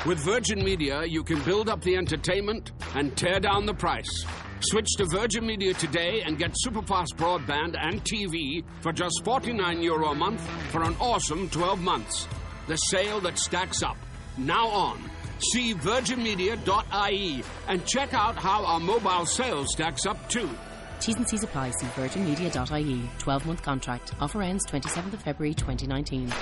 With Virgin Media, you can build up the entertainment and tear down the price. Switch to Virgin Media today and get superfast broadband and TV for just €49 a month for an awesome 12 months. The sale that stacks up. Now on. See virginmedia.ie and check out how our mobile sales stacks up too. T's and C's apply. See virginmedia.ie. 12-month contract. Offer ends 27th of February 2019.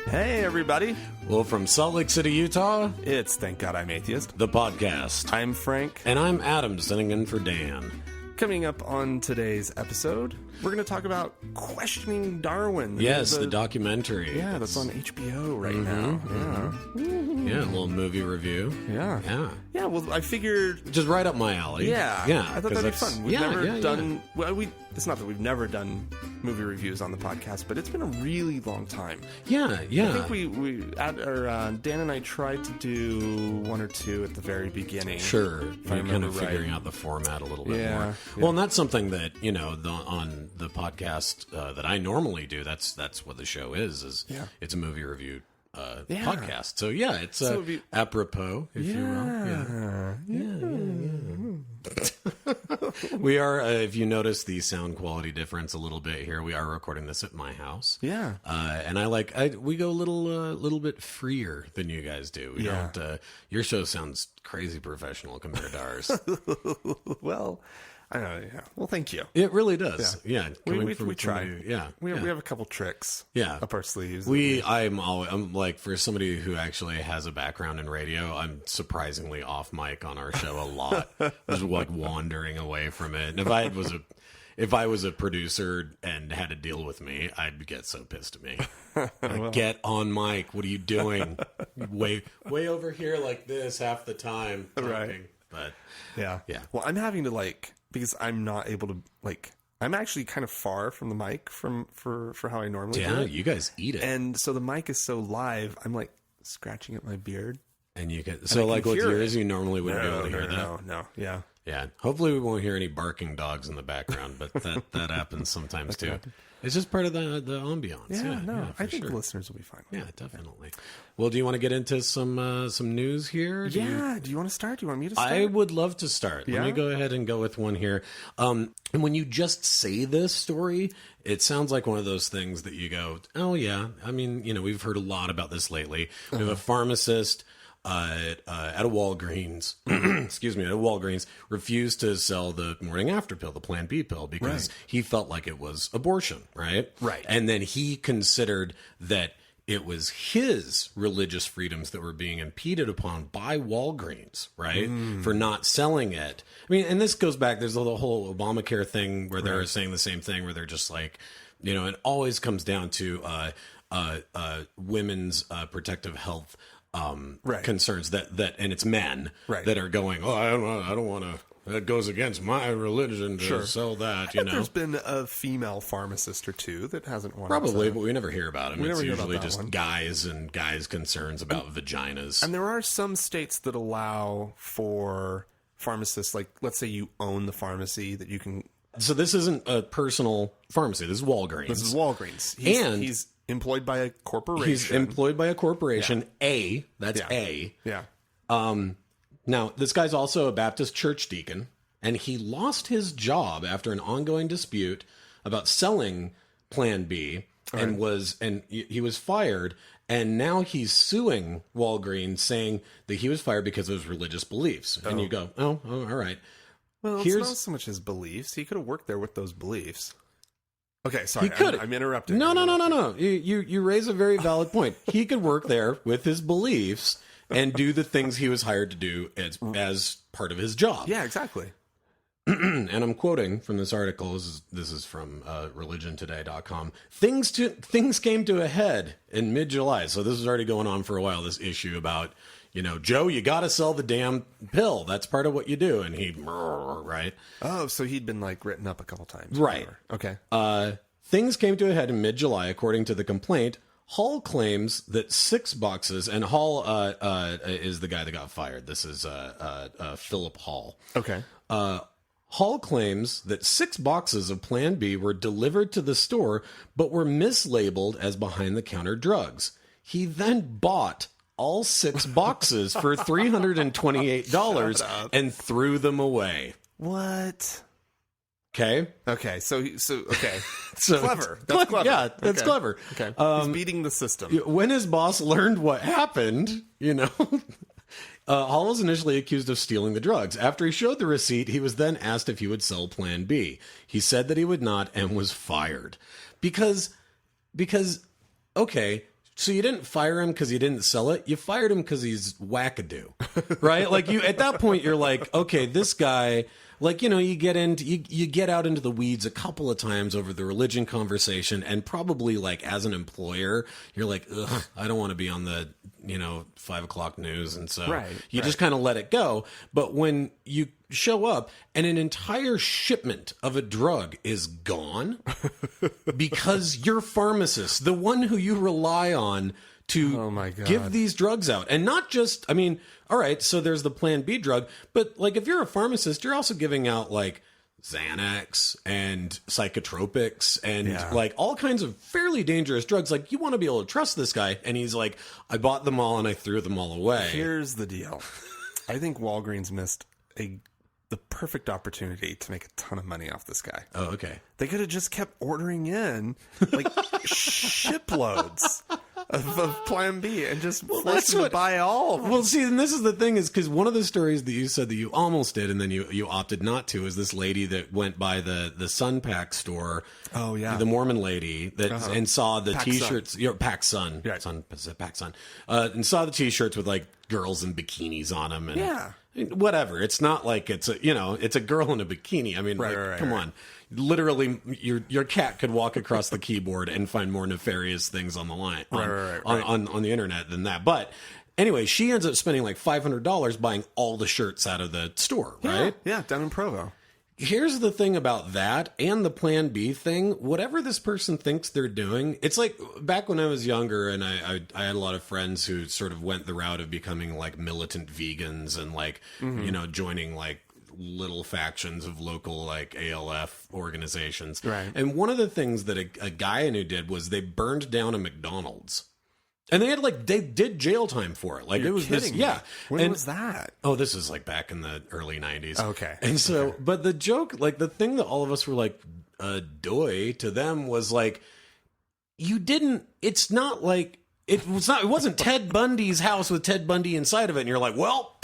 Hey, everybody. Well, from Salt Lake City, Utah, It's Thank God I'm Atheist. the podcast. I'm Frank. And I'm Adam, sitting in for Dan. Coming up on today's episode, we're going to talk about Questioning Darwin. Yes, the documentary. Yeah, that's on HBO right now. Yeah, a little movie review. Yeah. Yeah. Yeah, well, I figured... Just right up my alley. Yeah. Yeah. I thought that'd be fun. We've never done... Yeah. Well, it's not that we've never done movie reviews on the podcast, but it's been a really long time. Yeah. I think Dan and I tried to do one or two at the very beginning. Sure. If I You're kind remember of right. figuring out the format a little bit Yeah, more. yeah. Well, and that's something that, on the podcast that I normally do, that's what the show is Yeah. it's a movie review Yeah. podcast. So, yeah, it's So it'd be- apropos, if you will. Yeah. We are, if you notice the sound quality difference a little bit here, we are recording this at my house. Yeah. And we go a little bit freer than you guys do. We Yeah. don't, your show sounds crazy professional compared to ours. Well, I don't know. Yeah. Well, thank you. It really does. Yeah. We try. Yeah. We have a couple tricks. Yeah. Up our sleeves. I'm like, for somebody who actually has a background in radio, I'm surprisingly off mic on our show a lot. Just like wandering away from it. And if I was a producer and had to deal with me, I'd get so pissed at me. Like, get on mic. What are you doing? way over here like this half the time talking. Right. But Yeah. Well, I'm having to because I'm not able to I'm actually kind of far from the mic for how I normally do yeah, it. you guys eat it. And so the mic is so live, I'm scratching at my beard. And you can, I so can like with hear yours, it. you normally wouldn't be able to hear that. No. Yeah. Yeah. Hopefully we won't hear any barking dogs in the background, but that happens sometimes too. It's just part of the ambiance. Yeah, I think sure. the listeners will be fine. Yeah, definitely. Well, do you want to get into some news here? Do you want to start? Do you want me to start? I would love to start. Yeah? Let me go ahead and go with one here. And when you just say this story, it sounds like one of those things that you go, oh yeah. I mean, we've heard a lot about this lately. We have a pharmacist at a Walgreens, at a Walgreens, refused to sell the morning after pill, the Plan B pill, because he felt like it was abortion, right? Right. And then he considered that it was his religious freedoms that were being impeded upon by Walgreens, right? For not selling it. I mean, and this goes back, there's the whole Obamacare thing where they're saying the same thing, where they're just like, it always comes down to women's protective health concerns that and it's men that are going, I don't want to, that goes against my religion to sell that. There's been a female pharmacist or two that hasn't wanted probably, to. but we never hear about them. We It's never hear about usually that just one. guys and guys' concerns about vaginas. And there are some states that allow for pharmacists, let's say you own the pharmacy, that you can. So this isn't a personal pharmacy. This is Walgreens. He's employed by a corporation. He's employed by a corporation. Yeah. That's A. Yeah. Now, this guy's also a Baptist church deacon, and he lost his job after an ongoing dispute about selling Plan B, and he was fired, and now he's suing Walgreens, saying that he was fired because of his religious beliefs. And you go, oh, all right. Well, it's not so much his beliefs. He could have worked there with those beliefs. Okay, sorry, He could. I'm interrupting. No. You raise a very valid point. He could work there with his beliefs and do the things he was hired to do as part of his job. Yeah, exactly. And I'm quoting from this article. This is from religiontoday.com. Things came to a head in mid-July. So this is already going on for a while, this issue about, Joe, you got to sell the damn pill. That's part of what you do. And he, right? Oh, so he'd been written up a couple times. Right. Okay. Things came to a head in mid-July, according to the complaint. Hall claims that 6 boxes, and Hall is the guy that got fired. This is Philip Hall. Okay. Hall claims that 6 boxes of Plan B were delivered to the store, but were mislabeled as behind-the-counter drugs. He then bought all 6 boxes for $328 and threw them away. What? Okay. Okay. So okay. So clever. That's clever. Yeah, that's clever. Okay. He's beating the system. When his boss learned what happened, Hall was initially accused of stealing the drugs. After he showed the receipt, he was then asked if he would sell Plan B. He said that he would not and was fired. Because okay, so you didn't fire him because he didn't sell it. You fired him because he's wackadoo, right? Like at that point, you're like, okay, this guy, like, you get out into the weeds a couple of times over the religion conversation, and probably like as an employer, you're like, ugh, I don't want to be on the 5 o'clock news, and so you just kind of let it go. But when you show up and an entire shipment of a drug is gone because your pharmacist, the one who you rely on to give these drugs out, and not just, all right, so there's the Plan B drug, but like if you're a pharmacist, you're also giving out like Xanax and psychotropics and like all kinds of fairly dangerous drugs. Like, you want to be able to trust this guy, and he's like, I bought them all and I threw them all away. Here's the deal. I think Walgreens missed the perfect opportunity to make a ton of money off this guy. Oh, okay. They could have just kept ordering in like shiploads of Plan B and just forced him to buy all of them. Well, see, and this is the thing, is because one of the stories that you said that you almost did and then you opted not to is this lady that went by the Sun Pack store. Oh, yeah. The Mormon lady that and saw the Pac T-shirts. Pac Sun. Right. Pac Sun. And saw the T-shirts with like girls in bikinis on them. And, whatever. It's not like it's a girl in a bikini. I mean, come on. Literally, your cat could walk across the keyboard and find more nefarious things on the line on the internet than that. But anyway, she ends up spending like $500 buying all the shirts out of the store, right? Yeah, down in Provo. Here's the thing about that and the Plan B thing. Whatever this person thinks they're doing, it's like back when I was younger and I had a lot of friends who sort of went the route of becoming like militant vegans and like, joining like little factions of local like ALF organizations. Right. And one of the things that a guy I knew did was they burned down a McDonald's. And they did jail time for it. Like, You're it was kidding this, me. When was that? Oh, this is like back in the early 90s. Okay. And so, but the joke, like the thing that all of us were like, doy to them was like, it wasn't Ted Bundy's house with Ted Bundy inside of it. And you're like, well,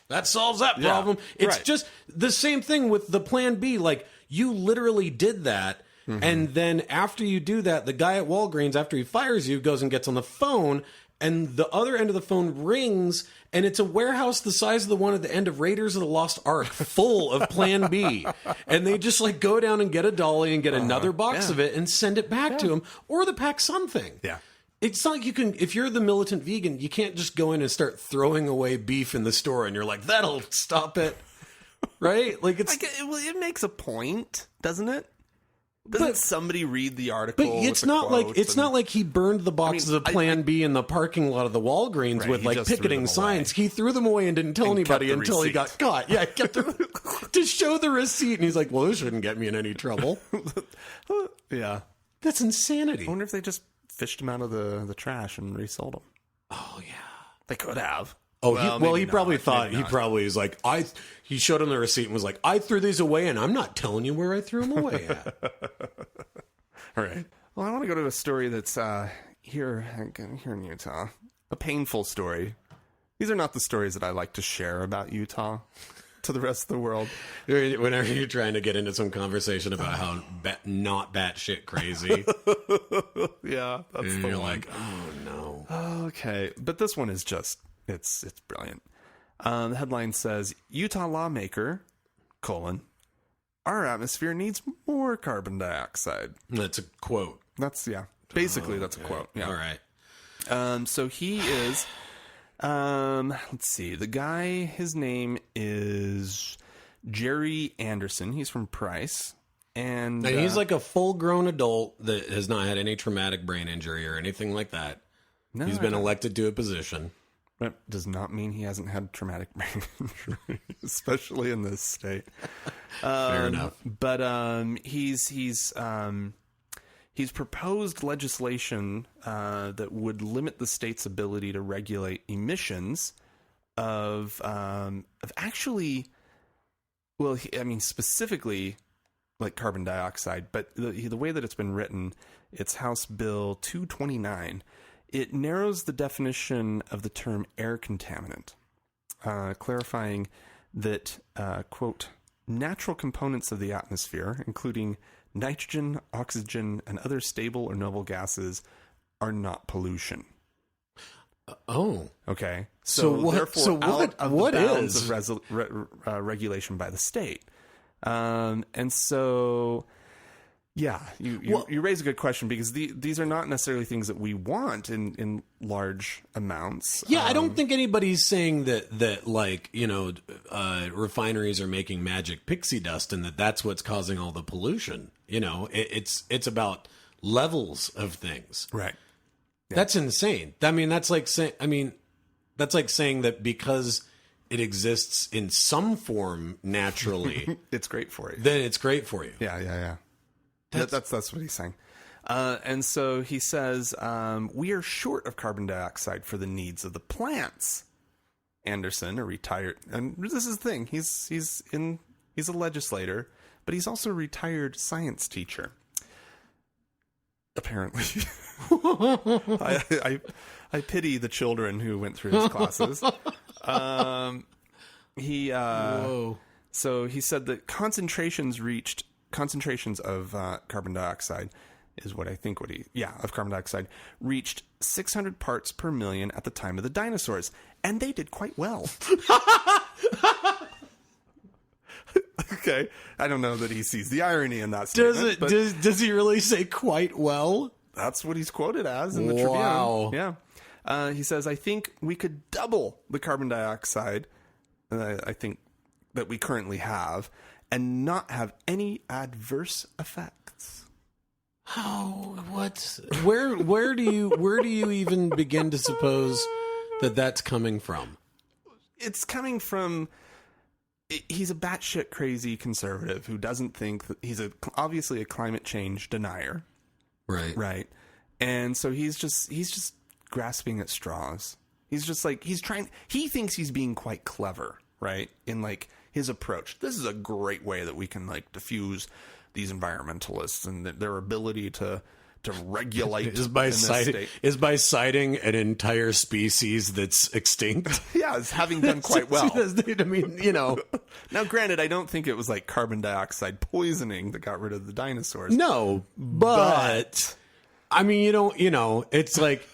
that solves that problem. It's just the same thing with the Plan B. Like, you literally did that. Mm-hmm. And then after you do that, the guy at Walgreens, after he fires you, goes and gets on the phone, and the other end of the phone rings, and it's a warehouse the size of the one at the end of Raiders of the Lost Ark, full of Plan B. And they just like go down and get a dolly and get another box of it and send it back to him, or the Pac Sun thing. Yeah. It's not like you can, if you're the militant vegan, you can't just go in and start throwing away beef in the store and you're like, that'll stop it. Right? Like, it makes a point, doesn't it? Doesn't somebody read the article? But it's not like he burned the boxes of Plan B in the parking lot of the Walgreens with like picketing signs. He threw them away and didn't tell anybody until he got caught. Yeah, kept to show the receipt, and he's like, "Well, this shouldn't get me in any trouble." Yeah, that's insanity. I wonder if they just fished him out of the trash and resold them. Oh yeah, they could have. Oh, he probably thought, he probably was like, he showed him the receipt and was like, I threw these away and I'm not telling you where I threw them away at. All right. Well, I want to go to a story that's here in Utah. A painful story. These are not the stories that I like to share about Utah to the rest of the world. Whenever you're trying to get into some conversation about how not batshit crazy. Yeah, that's and the you're one. Like, oh no. Okay, but this one is just... It's brilliant. The headline says, Utah lawmaker, our atmosphere needs more carbon dioxide. That's a quote. That's a quote. Yeah. All right. So he is, let's see, the guy, his name is Jerry Anderson. He's from Price. And he's like a full-grown adult that has not had any traumatic brain injury or anything like that. no, He's been elected to a position. That does not mean he hasn't had traumatic brain injury, especially in this state. Fair enough. But he's proposed legislation that would limit the state's ability to regulate emissions of actually, well, specifically like carbon dioxide. But the way that it's been written, it's House Bill 229. It narrows the definition of the term air contaminant, clarifying that, quote, natural components of the atmosphere, including nitrogen, oxygen, and other stable or noble gases, are not pollution. Oh. Okay. So what- therefore, so what- out of what the bounds is? of regulation by the state. And so, yeah, you raise a good question, because these are not necessarily things that we want in large amounts. Yeah, I don't think anybody's saying that like, refineries are making magic pixie dust and that's what's causing all the pollution. It's about levels of things. Right. That's insane. I mean, that's like saying that because it exists in some form naturally, It's great for you. then it's great for you. Yeah. That's what he's saying. And so he says, we are short of carbon dioxide for the needs of the plants. Anderson, a retired, and this is the thing, he's a legislator, but he's also a retired science teacher. Apparently. I pity the children who went through his classes. Whoa. So he said that concentrations of carbon dioxide is of carbon dioxide reached 600 parts per million at the time of the dinosaurs, and they did quite well. Okay, I don't know that he sees the irony in that statement. Does he really say quite well? That's what he's quoted as in the Wow. Tribune. Yeah. He says, I think we could double the carbon dioxide I think that we currently have and not have any adverse effects. How? What? Where do you even begin to suppose that that's coming from? It's coming from... He's a batshit crazy conservative who doesn't think that he's obviously a climate change denier. Right. And so he's just grasping at straws. He's just like, he thinks he's being quite clever, right? In like his approach. This is a great way that we can like diffuse these environmentalists and their ability to regulate is by citing an entire species that's extinct. Yeah, it's having done quite well. I mean, Now, granted, I don't think it was like carbon dioxide poisoning that got rid of the dinosaurs. No, but I mean, it's like,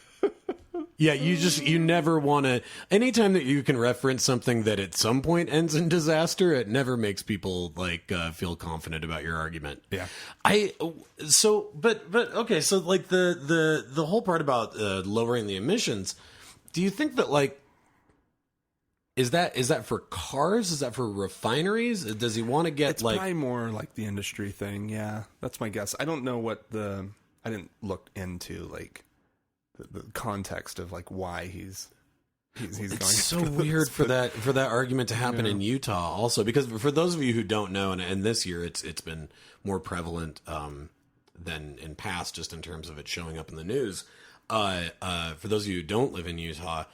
yeah, you never want to. Anytime that you can reference something that at some point ends in disaster, it never makes people like feel confident about your argument. Yeah. But okay, so like the whole part about lowering the emissions, do you think that like is that for cars? Is that for refineries? Does he want to get It's probably more like the industry thing. Yeah, that's my guess. I don't know I didn't look into like the context of like why he's going. It's so weird for that argument to happen in Utah also, because for those of you who don't know, and this year it's been more prevalent than in past, just in terms of it showing up in the news. For those of you who don't live in Utah,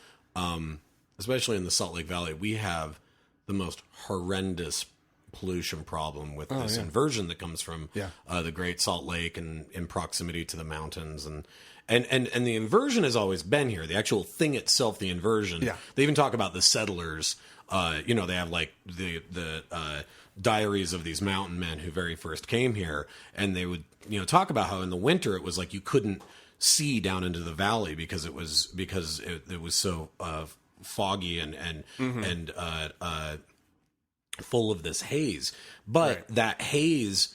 especially in the Salt Lake Valley, we have the most horrendous pollution problem with this inversion that comes from the Great Salt Lake and in proximity to the mountains, and the inversion has always been here. The actual thing itself, the inversion. Yeah. They even talk about the settlers. They have like the diaries of these mountain men who very first came here, and they would talk about how in the winter it was like you couldn't see down into the valley because it was so foggy and full of this haze, but that haze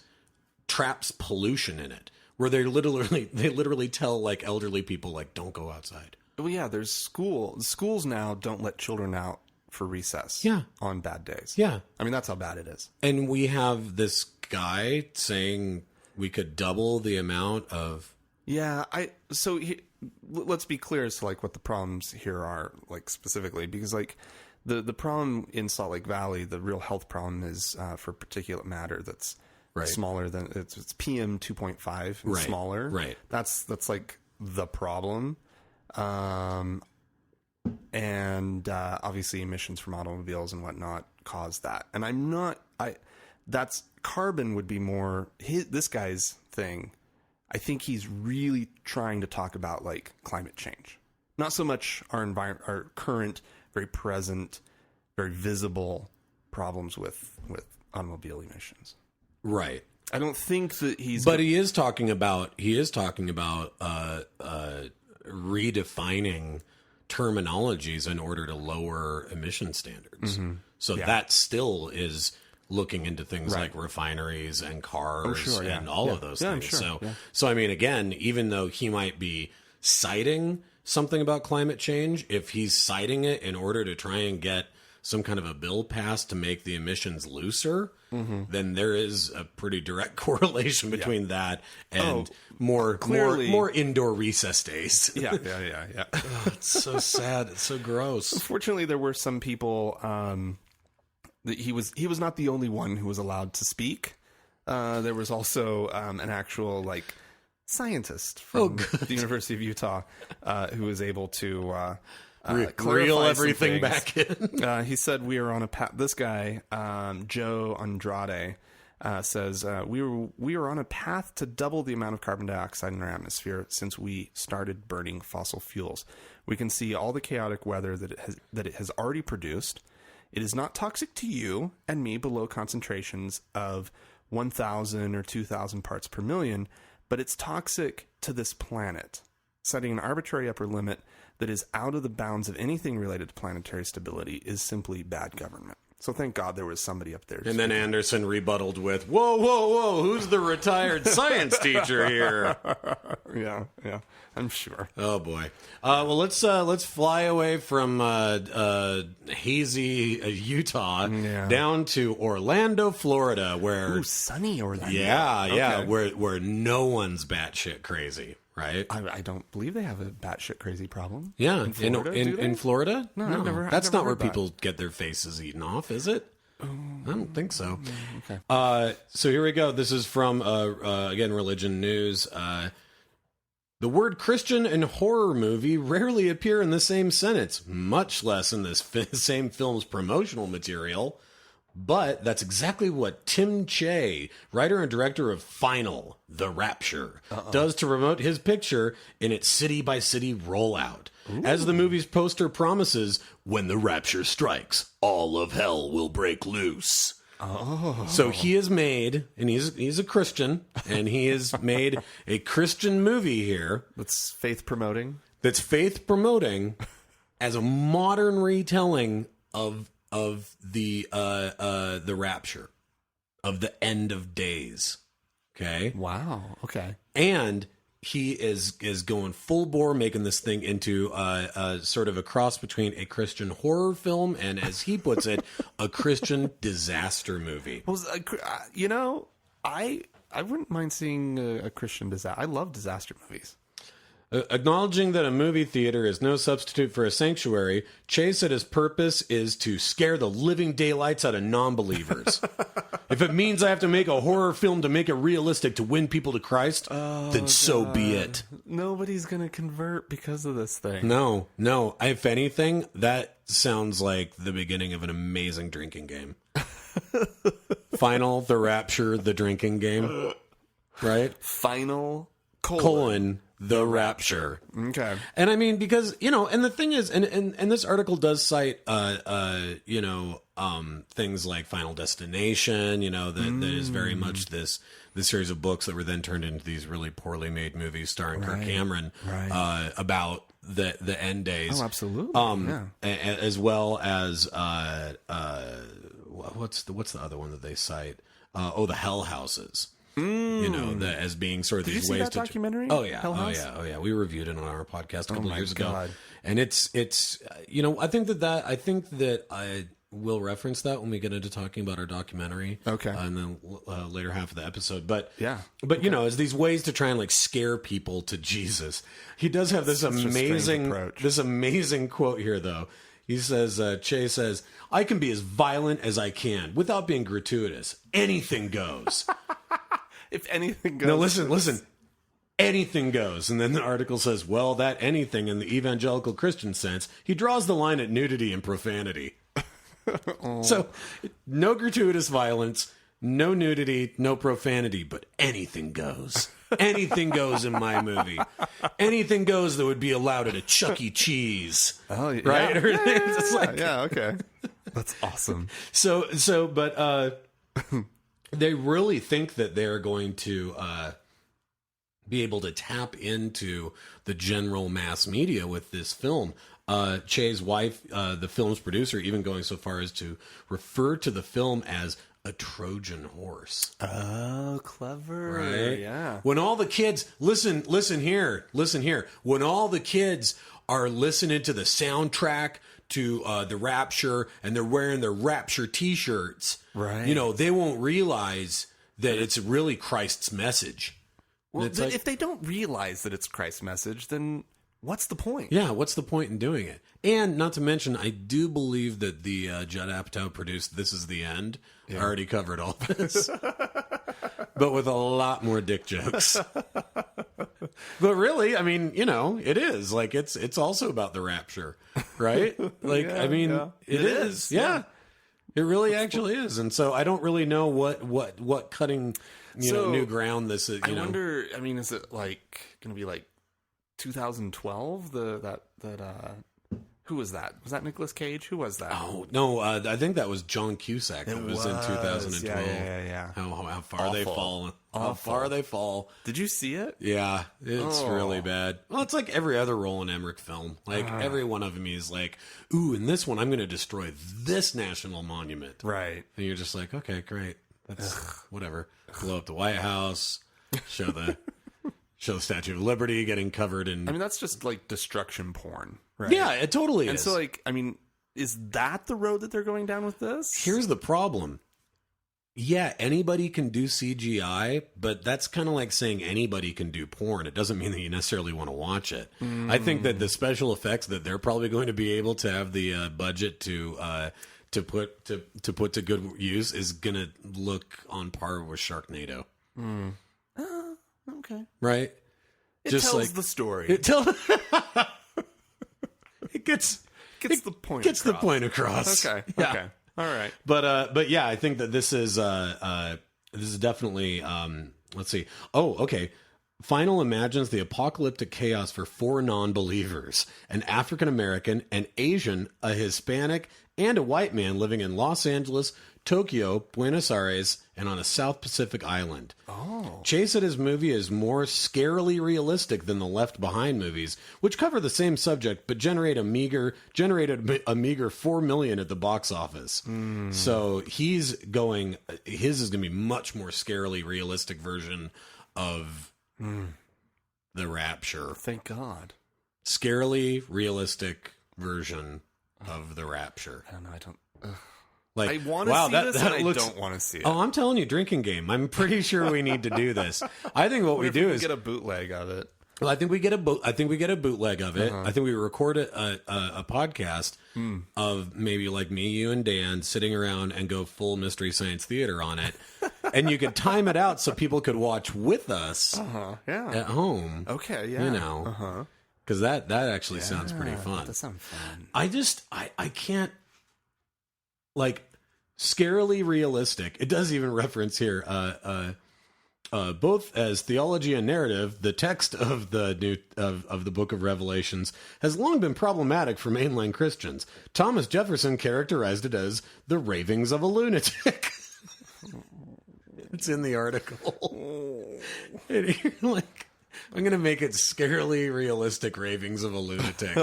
traps pollution in it, where they literally tell like elderly people like don't go outside. Well, yeah, there's schools now don't let children out for recess. Yeah. On bad days. Yeah, I mean that's how bad it is. And we have this guy saying we could double the amount of... Yeah, let's be clear as to like what the problems here are, like specifically, because like the problem in Salt Lake Valley, the real health problem is for particulate matter that's smaller than it's PM 2.5 and smaller. Right. That's like the problem. And obviously emissions from automobiles and whatnot cause that. And that's carbon would be more this guy's thing. I think he's really trying to talk about like climate change, not so much our current, very present, very visible problems with automobile emissions. Right. I don't think that he's. But he is talking about redefining terminologies in order to lower emission standards. Mm-hmm. So that still is looking into things like refineries and cars and all of those things. So I mean, again, even though he might be citing something about climate change, if he's citing it in order to try and get some kind of a bill passed to make the emissions looser, then there is a pretty direct correlation between that and more indoor recess days. Yeah. It's so sad. It's so gross. Unfortunately, there were some people. He was not the only one who was allowed to speak. There was also an actual like scientist from the University of Utah who was able to reel everything back in. He said we are on a path. This guy, Joe Andrade, says we are on a path to double the amount of carbon dioxide in our atmosphere since we started burning fossil fuels. We can see all the chaotic weather that it has already produced. It is not toxic to you and me below concentrations of 1,000 or 2,000 parts per million, but it's toxic to this planet, setting an arbitrary upper limit that is out of the bounds of anything related to planetary stability is simply bad government. So thank God there was somebody up there. And then Anderson rebutted with, whoa, who's the retired science teacher here? Yeah, I'm sure. Oh, boy. Well, let's fly away from hazy Utah down to Orlando, Florida, where... Ooh, sunny Orlando. Yeah, where no one's batshit crazy. Right, I don't believe they have a batshit crazy problem. Yeah, in Florida. In Florida, no, I've never. That's not where people get their faces eaten off, is it? I don't think so. Okay. So here we go. This is from again Religion News. The word Christian and horror movie rarely appear in the same sentence, much less in this same film's promotional material. But that's exactly what Tim Che, writer and director of Final, The Rapture, does to promote his picture in its city-by-city rollout. Ooh. As the movie's poster promises, when the rapture strikes, all of hell will break loose. Oh. So he has made, and he's a Christian, and he has made a Christian movie here. That's faith promoting as a modern retelling of the rapture, of the end of days. Okay. Wow. Okay. And he is going full bore, making this thing into sort of a cross between a Christian horror film and, as he puts it, a Christian disaster movie. Well, I wouldn't mind seeing a Christian disaster. I love disaster movies. Acknowledging that a movie theater is no substitute for a sanctuary, Che said his purpose is to scare the living daylights out of non-believers. If it means I have to make a horror film to make it realistic to win people to Christ, then so be it. Nobody's going to convert because of this thing. No. If anything, that sounds like the beginning of an amazing drinking game. Final, The Rapture, the drinking game. Right? Final, colon The Rapture. Okay. And I mean, because, and the thing is, and this article does cite, things like Final Destination, that is very much this series of books that were then turned into these really poorly made movies starring Kirk Cameron, about the end days. Oh, absolutely. As well as, what's the other one that they cite? The Hell Houses. As being sort of Did these you see ways that documentary? Oh yeah, Hell House? Oh yeah. We reviewed it on our podcast a couple of years God. ago, and it's I think that we'll reference that when we get into talking about our documentary. Okay. And then later half of the episode. But Yeah. But you know, as these ways to try and like scare people to Jesus. He does have this amazing quote here, though. He says, Che says, "I can be as violent as I can without being gratuitous. Anything goes." If anything goes. No, listen. Anything goes. And then the article says, well, that anything in the evangelical Christian sense, he draws the line at nudity and profanity. So, no gratuitous violence, no nudity, no profanity, but anything goes. Anything goes in my movie. Anything goes that would be allowed at a Chuck E. Cheese. Oh, yeah. Right? It's like, yeah, okay. That's awesome. But they really think that they're going to be able to tap into the general mass media with this film. Che's wife, the film's producer, even going so far as to refer to the film as a Trojan horse. Oh, clever. Right? Yeah. When all the kids, listen here. When all the kids are listening to the soundtrack to the Rapture and they're wearing their Rapture t-shirts, right? You know, they won't realize that it's really Christ's message. Well, like, if they don't realize that it's Christ's message, then what's the point? Yeah, what's the point in doing it? And not to mention, I do believe that the Judd Apatow produced This Is the End already covered all this. But with a lot more dick jokes. But really, I mean, you know, it is. Like, it's also about the rapture, right? Like, Yeah, I mean, yeah. it is. Yeah. It really actually is. And so I don't really know what cutting, new ground this is, I wonder, I mean, is it like going to be like 2012? Who was that? Was that Nicolas Cage? Who was that? Oh, no, I think that was John Cusack. That was in 2012. Yeah. How far they fall. How Awful. far they fall. Did you see it? Yeah, it's really bad. Well, it's like every other Roland Emmerich film. Like, every one of them is like, ooh, in this one, I'm going to destroy this national monument. Right. And you're just like, okay, great. That's whatever. Blow up the White House. Show the Statue of Liberty getting covered in... I mean, that's just like destruction porn, right? Yeah, it totally is. And so, like, I mean, is that the road that they're going down with this? Here's the problem. Yeah, anybody can do CGI, but that's kind of like saying anybody can do porn. It doesn't mean that you necessarily want to watch it. I think that the special effects that they're probably going to be able to have the budget to put to good use is going to look on par with Sharknado. Okay. Right? It tells the story. It gets the point. Gets the point across. Okay. Yeah. Okay. All right. But yeah, I think that this is definitely let's see. Oh, okay. Final imagines the apocalyptic chaos for 4 non-believers: an African American, an Asian, a Hispanic, and a white man living in Los Angeles, Tokyo, Buenos Aires, and on a South Pacific island. Oh. Che said his movie is more scarily realistic than the Left Behind movies, which cover the same subject but generated a meager $4 million at the box office. So his is going to be much more scarily realistic version of the Rapture. Thank God. Scarily realistic version of the Rapture. I don't know. I don't. Like, I want to see this, and I don't want to see it. Oh, I'm telling you, drinking game. I'm pretty sure we need to do this. I think what we do is get a bootleg of it. Well, I think we get a bootleg of it. I think we record a podcast of maybe like me, you, and Dan sitting around and go full Mystery Science Theater on it, and you could time it out so people could watch with us at home. Okay, yeah, because that actually sounds pretty fun. That sounds fun. I can't. Like, scarily realistic. It does even reference here, both as theology and narrative. The text of the of the Book of Revelations has long been problematic for mainline Christians. Thomas Jefferson characterized it as the ravings of a lunatic. It's in the article. And you're like, I'm going to make it scarily realistic ravings of a lunatic.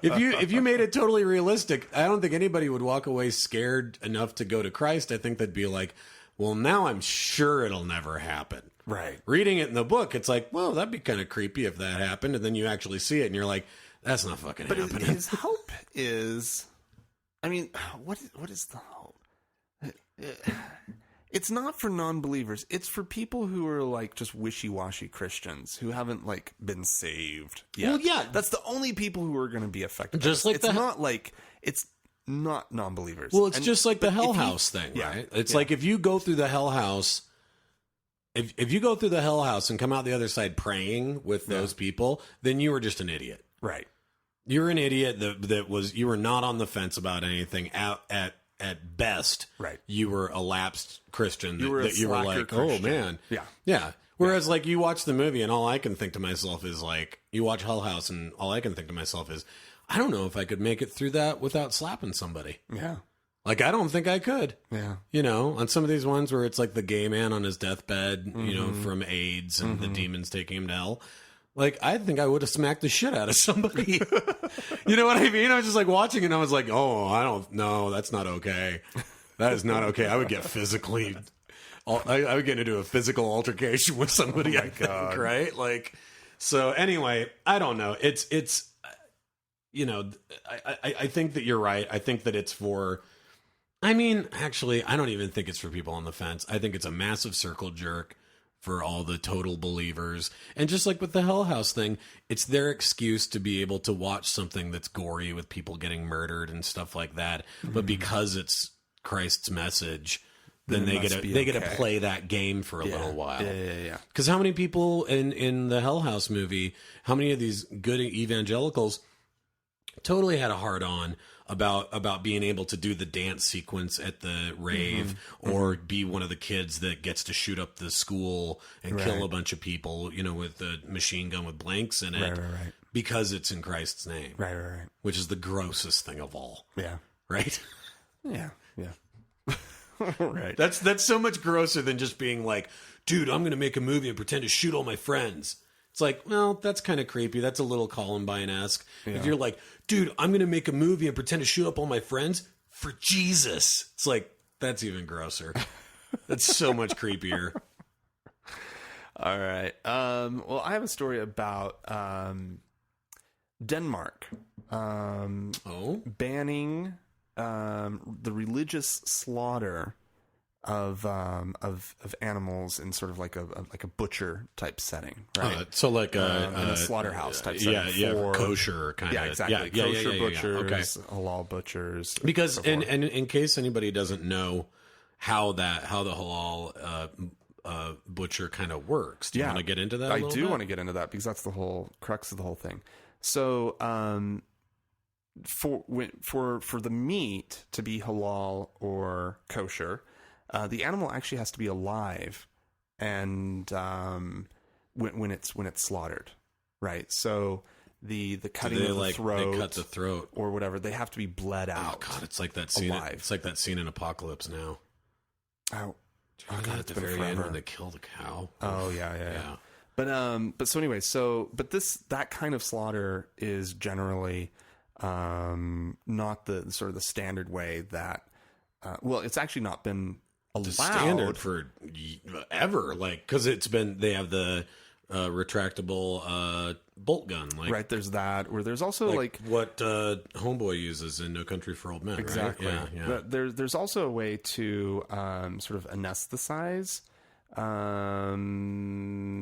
If you made it totally realistic, I don't think anybody would walk away scared enough to go to Christ. I think they'd be like, well, now I'm sure it'll never happen. Right. Reading it in the book, it's like, well, that'd be kind of creepy if that happened. And then you actually see it and you're like, that's not fucking happening. His hope is, I mean, what is the hope? It's not for non-believers. It's for people who are like just wishy-washy Christians who haven't like been saved yet. Well, yeah. That's the only people who are going to be affected. Just like it's not like it's not non-believers. Well, it's just like the Hell House thing, yeah, right? It's like if you go through the Hell House, if you go through the Hell House and come out the other side praying with those people, then you were just an idiot. Right. You're an idiot you were not on the fence about anything. At best, right. You were a lapsed Christian you were like, Christian. Oh man. Yeah. Whereas like you watch the movie and all I can think to myself is like, you watch Hell House and all I can think to myself is, I don't know if I could make it through that without slapping somebody. Yeah. Like, I don't think I could. Yeah. You know, on some of these ones where it's like the gay man on his deathbed, you know, from AIDS and the demons taking him to hell. Like, I think I would have smacked the shit out of somebody. You know what I mean? I was just like watching and I was like, oh, I don't know. That's not okay. That is not okay. I would get physically, I would get into a physical altercation with somebody. I think, right? Like, so anyway, I don't know. It's, you know, I think that you're right. I think that it's for, I mean, actually, I don't even think it's for people on the fence. I think it's a massive circle jerk for all the total believers. And just like with the Hell House thing, it's their excuse to be able to watch something that's gory with people getting murdered and stuff like that. But because it's Christ's message, then they get to play that game for a little while. Yeah. Because how many people in the Hell House movie, how many of these good evangelicals totally had a hard on about being able to do the dance sequence at the rave or be one of the kids that gets to shoot up the school and kill a bunch of people, you know, with the machine gun with blanks in it because it's in Christ's name. Right. Which is the grossest thing of all. Yeah. Right? Yeah. Right. That's so much grosser than just being like, dude, I'm going to make a movie and pretend to shoot all my friends. It's like, well, that's kind of creepy. That's a little Columbine-esque. Yeah. If you're like, dude, I'm going to make a movie and pretend to shoot up all my friends for Jesus. It's like, that's even grosser. That's so much creepier. All right. Well, I have a story about Denmark banning the religious slaughter of animals in sort of like a butcher type setting, right? So like in a slaughterhouse type setting. For kosher kind of. Yeah, exactly. Kosher butchers, Okay. halal butchers. Because and in case anybody doesn't know how the halal butcher kind of works, do you want to get into that? I do want to get into that because that's the whole crux of the whole thing. So for the meat to be halal or kosher, the animal actually has to be alive, and when it's slaughtered, right? So the cutting of the throat, they cut the throat or whatever, they have to be bled out. Oh God, it's like that scene. Alive. It's like that scene in Apocalypse Now. Oh God, at the very end when they kill the cow. Oh yeah. But so anyway, but that kind of slaughter is generally not the sort of the standard way that. Well, it's actually not been allowed. The standard for ever, like, because they have the retractable bolt gun, like, right. There's that, or there's also like what Homeboy uses in No Country for Old Men. Exactly. Right? Yeah. But there's also a way to sort of anesthetize,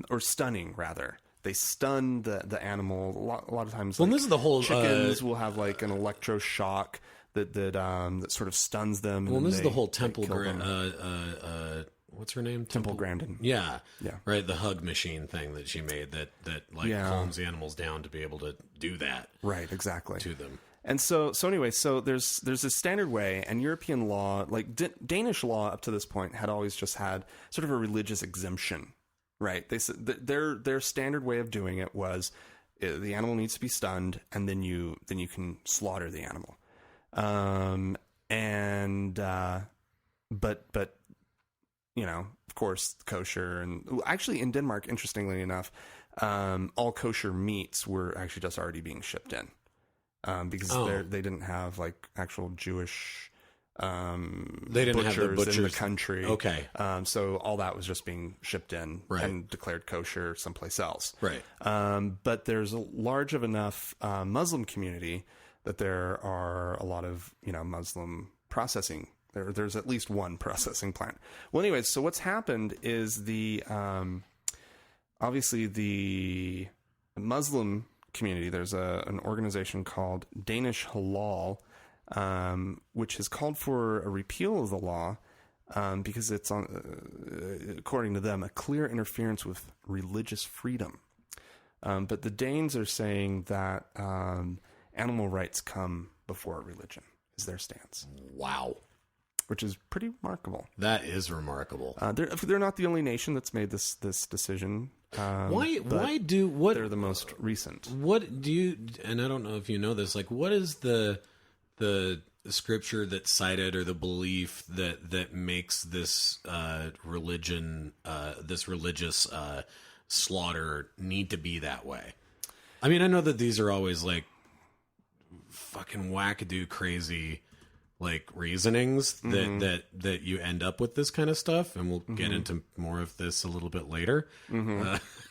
or stunning rather. They stun the animal a lot of times. Well, like, this is the whole chickens will have like an electroshock that sort of stuns them. Well, this is the whole Temple what's her name? Temple Grandin. Yeah. Right, the hug machine thing that she made that calms the animals down to be able to do that. Right, exactly. To them. And so anyway, there's this standard way, and European law, like Danish law up to this point, had always just had sort of a religious exemption, right? They said their standard way of doing it was the animal needs to be stunned, and then you can slaughter the animal. But you know, of course, kosher, and actually in Denmark, interestingly enough, all kosher meats were actually just already being shipped in, because they didn't have like actual Jewish they didn't have the butchers in the country. Okay. So all that was just being shipped in and declared kosher someplace else. Right. But there's a large of enough Muslim community that there are a lot of, Muslim processing. There's at least one processing plant. Well, anyways, so what's happened is obviously the Muslim community, there's an organization called Danish Halal, which has called for a repeal of the law because it's, according to them, a clear interference with religious freedom. But the Danes are saying that animal rights come before religion is their stance. Wow. Which is pretty remarkable. That is remarkable. They're not the only nation that's made this decision. Why they're the most recent. What do you, and I don't know if you know this, like what is the scripture that's cited or the belief that makes this religion, this religious slaughter need to be that way? I mean, I know that these are always like fucking wackadoo crazy like reasonings that you end up with this kind of stuff, and we'll get into more of this a little bit later.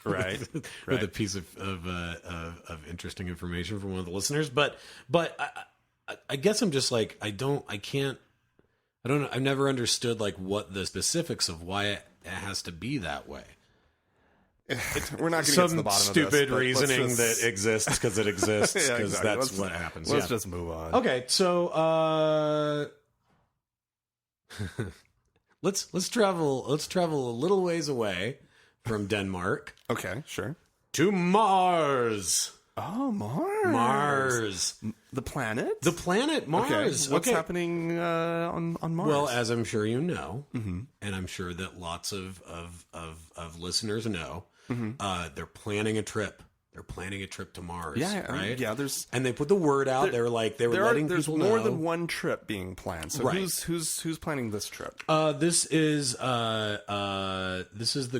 Right. With a piece of interesting information from one of the listeners. But I guess I'm just like, I don't know. I've never understood like what the specifics of why it has to be that way. We're not going to get to the bottom of this. Some stupid reasoning that exists because it exists, because that's what happens. Let's just move on. Okay, so let's travel a little ways away from Denmark. Okay, sure. To Mars. Oh, Mars. Mars. The planet? The planet Mars. Okay. What's happening on Mars? Well, as I'm sure you know, and I'm sure that lots of listeners know, they're planning a trip. They're planning a trip to Mars. Yeah, right? Yeah, and they put the word out. They were letting there's people more know. than one trip being planned. So right. who's planning this trip? This is the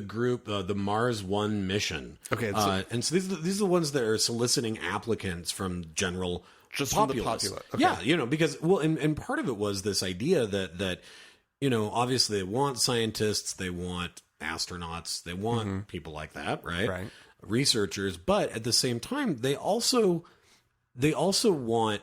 group, the Mars One mission. Okay, and so these are the ones that are soliciting applicants from general just populace. From the popular. Okay. Yeah, because and part of it was this idea that obviously they want scientists, they want astronauts, they want people like that, right? Right. Researchers, but at the same time, they also want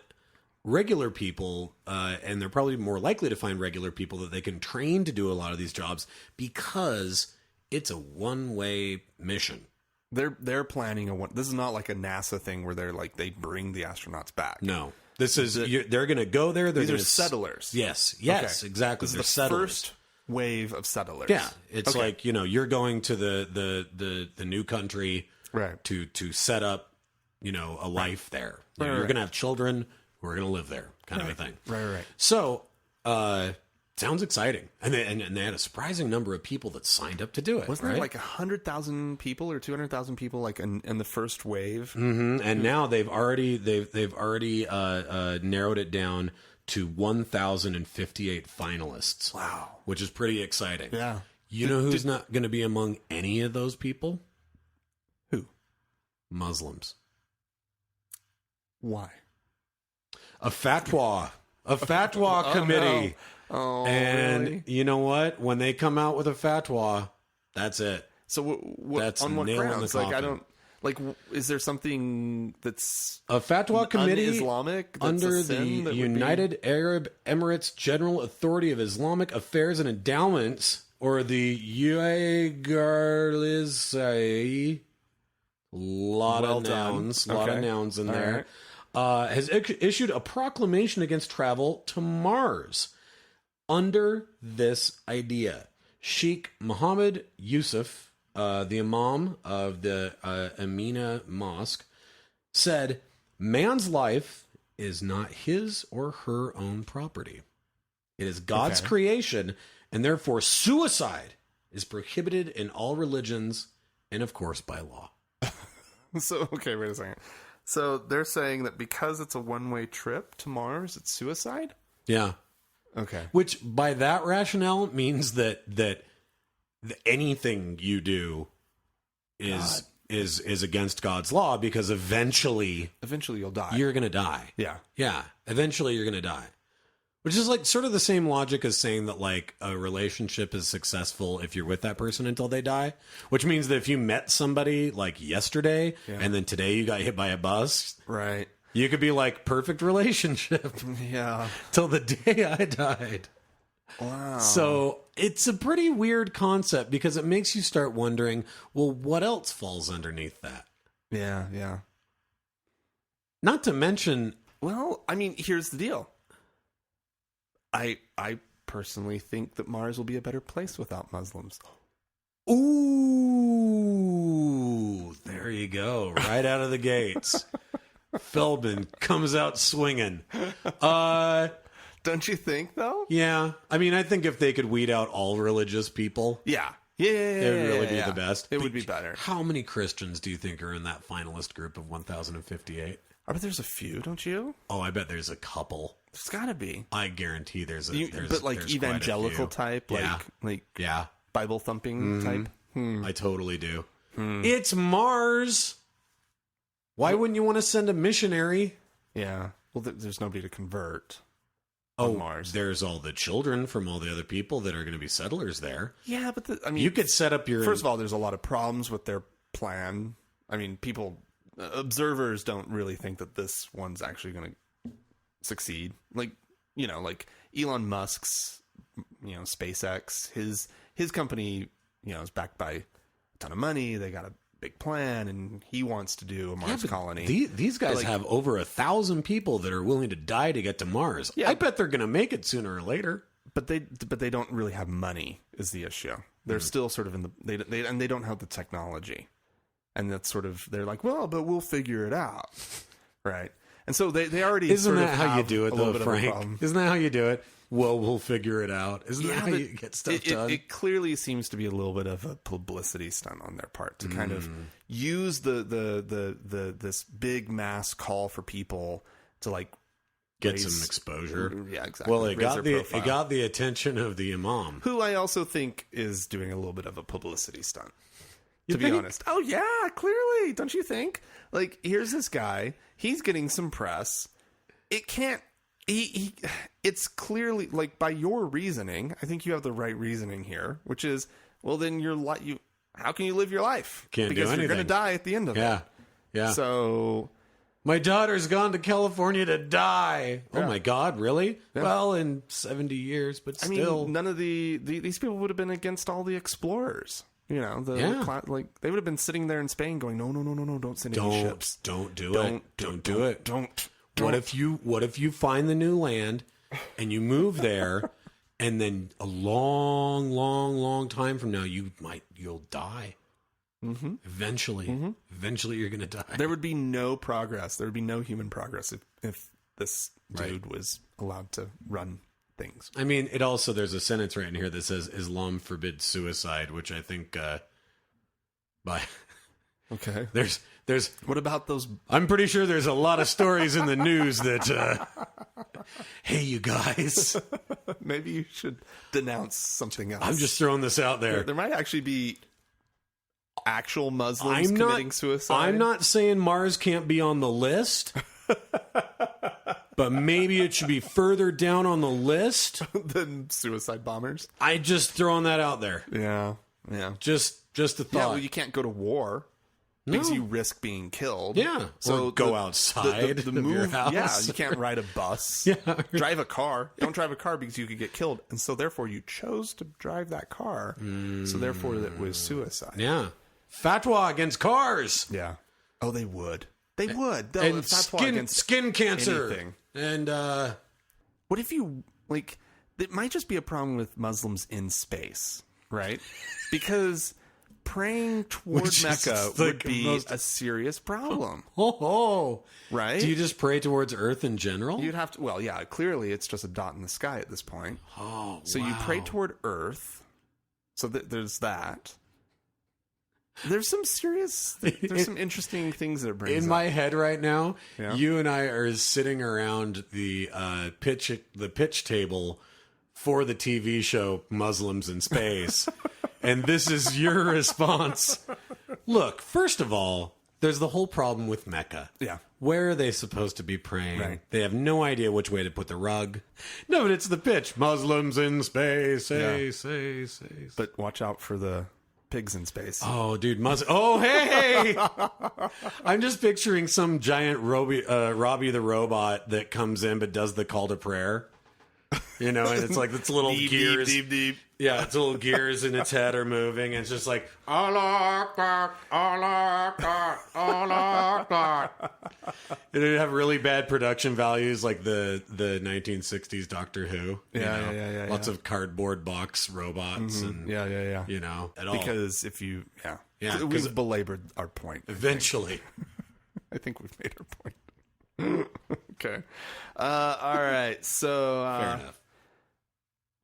regular people, and they're probably more likely to find regular people that they can train to do a lot of these jobs because it's a one-way mission. They're planning this is not like a NASA thing where they bring the astronauts back. No, this is they're going to go there. These are settlers. Yes, okay. Exactly. This they're is the settlers. first wave of settlers. Yeah, it's like you're going to the new country, right? To set up a life there. You're going to have children who are going to live there, kind of a thing. Right. So, sounds exciting, and they had a surprising number of people that signed up to do it. Wasn't there like 100,000 people or 200,000 people like in the first wave? And now they've already narrowed it down to 1,058 finalists. Wow, which is pretty exciting. Yeah. You know who's not going to be among any of those people? Who? Muslims. Why? A fatwa committee. No. Oh, and really? you know what? When they come out with a fatwa, that's it. So That's on what nail in the grounds? Like I coffin. don't like. Is there something that's A fatwa committee un-Islamic that's under a the sin that would United Arab Emirates General Authority of Islamic Affairs and Endowments, or the UAGRLISA, lot of nouns in All there, right. has issued a proclamation against travel to Mars under this idea. Sheikh Mohammed Yusuf, the Imam of the Amina Mosque, said, "Man's life is not his or her own property. It is God's creation, and therefore suicide is prohibited in all religions and, of course, by law." So, okay, wait a second. So they're saying that because it's a one-way trip to Mars, it's suicide? Yeah. Okay. Which, by that rationale, means that anything you do is against God's law, because eventually you'll die. you're going to die. Yeah. Yeah. Eventually you're going to die. Which is like sort of the same logic as saying that like a relationship is successful if you're with that person until they die. Which means that if you met somebody like yesterday and then today you got hit by a bus, Right. You could be like, perfect relationship Yeah. till the day I died. Wow. So it's a pretty weird concept because it makes you start wondering, well, what else falls underneath that? Yeah, yeah. Not to mention, Well, I mean, here's the deal. I personally think that Mars will be a better place without Muslims. ooh, there you go. Right out of the gates. Feldman comes out swinging. Don't you think, though? Yeah. I mean, I think if they could weed out all religious people, Yeah. Yeah. it would really be the best. It would be better. How many Christians do you think are in that finalist group of 1,058? I bet there's a few, don't you? Oh, I bet there's a couple. There's got to be. I guarantee there's a But like there's evangelical quite a few. type, Yeah. like Yeah. Bible thumping type. I totally do. It's Mars. Why wouldn't you want to send a missionary? Yeah. Well, there's nobody to convert Oh, on Mars. there's all the children from all the other people that are going to be settlers there. Yeah, but I mean, You could set up your... first of all, there's a lot of problems with their plan. I mean, observers don't really think that this one's actually going to succeed. Like Elon Musk's, SpaceX, his company, is backed by a ton of money. They got a big plan, and he wants to do a Mars colony. These guys have over 1,000 people that are willing to die to get to Mars. Yeah. I bet they're going to make it sooner or later. But they don't really have money is the issue. They're still sort of in they don't have the technology. And that's sort of, they're like, well, but we'll figure it out. Right. And so they already Isn't sort that of how you have do it, a little though, bit of a Frank? problem. Isn't that how you do it? Well, we'll figure it out. Isn't that how but you get stuff done? It clearly seems to be a little bit of a publicity stunt on their part to kind of use this big mass call for people to like Get raise- some exposure. Yeah, exactly. Well, it Raise got their the profile. it got the attention of the imam. Who I also think is doing a little bit of a publicity stunt. You To be think? honest. Oh yeah, clearly. Don't you think? Like, here's this guy. He's getting some press. It can't. It's clearly, like, by your reasoning. I think you have the right reasoning here, which is, well, then how can you live your life? Can't do because you're going to anything. die at the end of it. Yeah. So My daughter's gone to California to die. Yeah. Oh my God, really? Yeah. Well, in 70 years, but I still. mean, none of these people would have been against all the explorers. They would have been sitting there in Spain going, no, don't send any ships. Don't do it. Don't do it. Don't. What if you find the new land and you move there, and then a long, long, long time from now you'll die. Mm-hmm. Eventually you're gonna die. There would be no progress. There would be no human progress if this dude was allowed to run things. I mean, there's a sentence right in here that says Islam forbids suicide, which I think Okay. there's What about those? I'm pretty sure there's a lot of stories in the news that hey, you guys, Maybe you should denounce something else. I'm just throwing this out there. There might actually be actual Muslims committing suicide. I'm not saying Mars can't be on the list, but maybe it should be further down on the list. than suicide bombers. I just throwing that out there. Yeah. Just a thought. Yeah, well, you can't go to war because No. you risk being killed. Yeah. So Or go outside the of move. your house. Yeah, you can't ride a bus. Yeah. Drive a car. Don't drive a car because you could get killed, and so therefore you chose to drive that car. So therefore, that was suicide. Yeah. Fatwa against cars. Yeah. Oh, they would. They would. They'll And fatwa against skin cancer. anything. And What if you like? It might just be a problem with Muslims in space, right? Because praying toward Which is Mecca like would be most- a serious problem, oh, right? do you just pray towards Earth in general? You'd have to. Well, yeah. Clearly, it's just a dot in the sky at this point. Oh, So you pray toward Earth. So there's that. There's some interesting things that it brings in up. my head right now. Yeah. You and I are sitting around the pitch table for the TV show Muslims in Space, and this is your response. Look, first of all, there's the whole problem with Mecca. Yeah. Where are they supposed to be praying? Right. They have no idea which way to put the rug. No, but it's the pitch. Muslims in space. Say. But watch out for the pigs in space. Oh, dude, oh, hey! I'm just picturing some giant Robbie the robot that comes in but does the call to prayer. And it's like it's little gears. Deep. Yeah, it's little gears in its head are moving, and it's just like, Allah Akbar, Allah Akbar, Allah Akbar. And it'd have really bad production values like the 1960s Doctor Who. Yeah. Lots of cardboard box robots. And, Yeah. at all. Because if you, Yeah, we've belabored our point. Eventually. I think we've made our point. Okay. All right. So, Fair enough.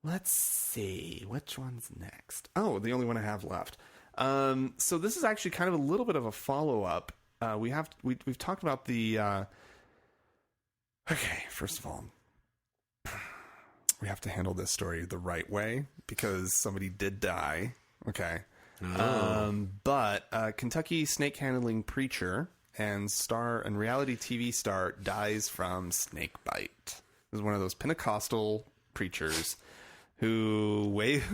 let's see. Which one's next? Oh, the only one I have left. So this is actually kind of a little bit of a follow-up. We've talked about the... Okay, first of all, we have to handle this story the right way because somebody did die. Okay. But Kentucky snake handling preacher and reality TV star dies from snake bite. This is one of those Pentecostal preachers who Is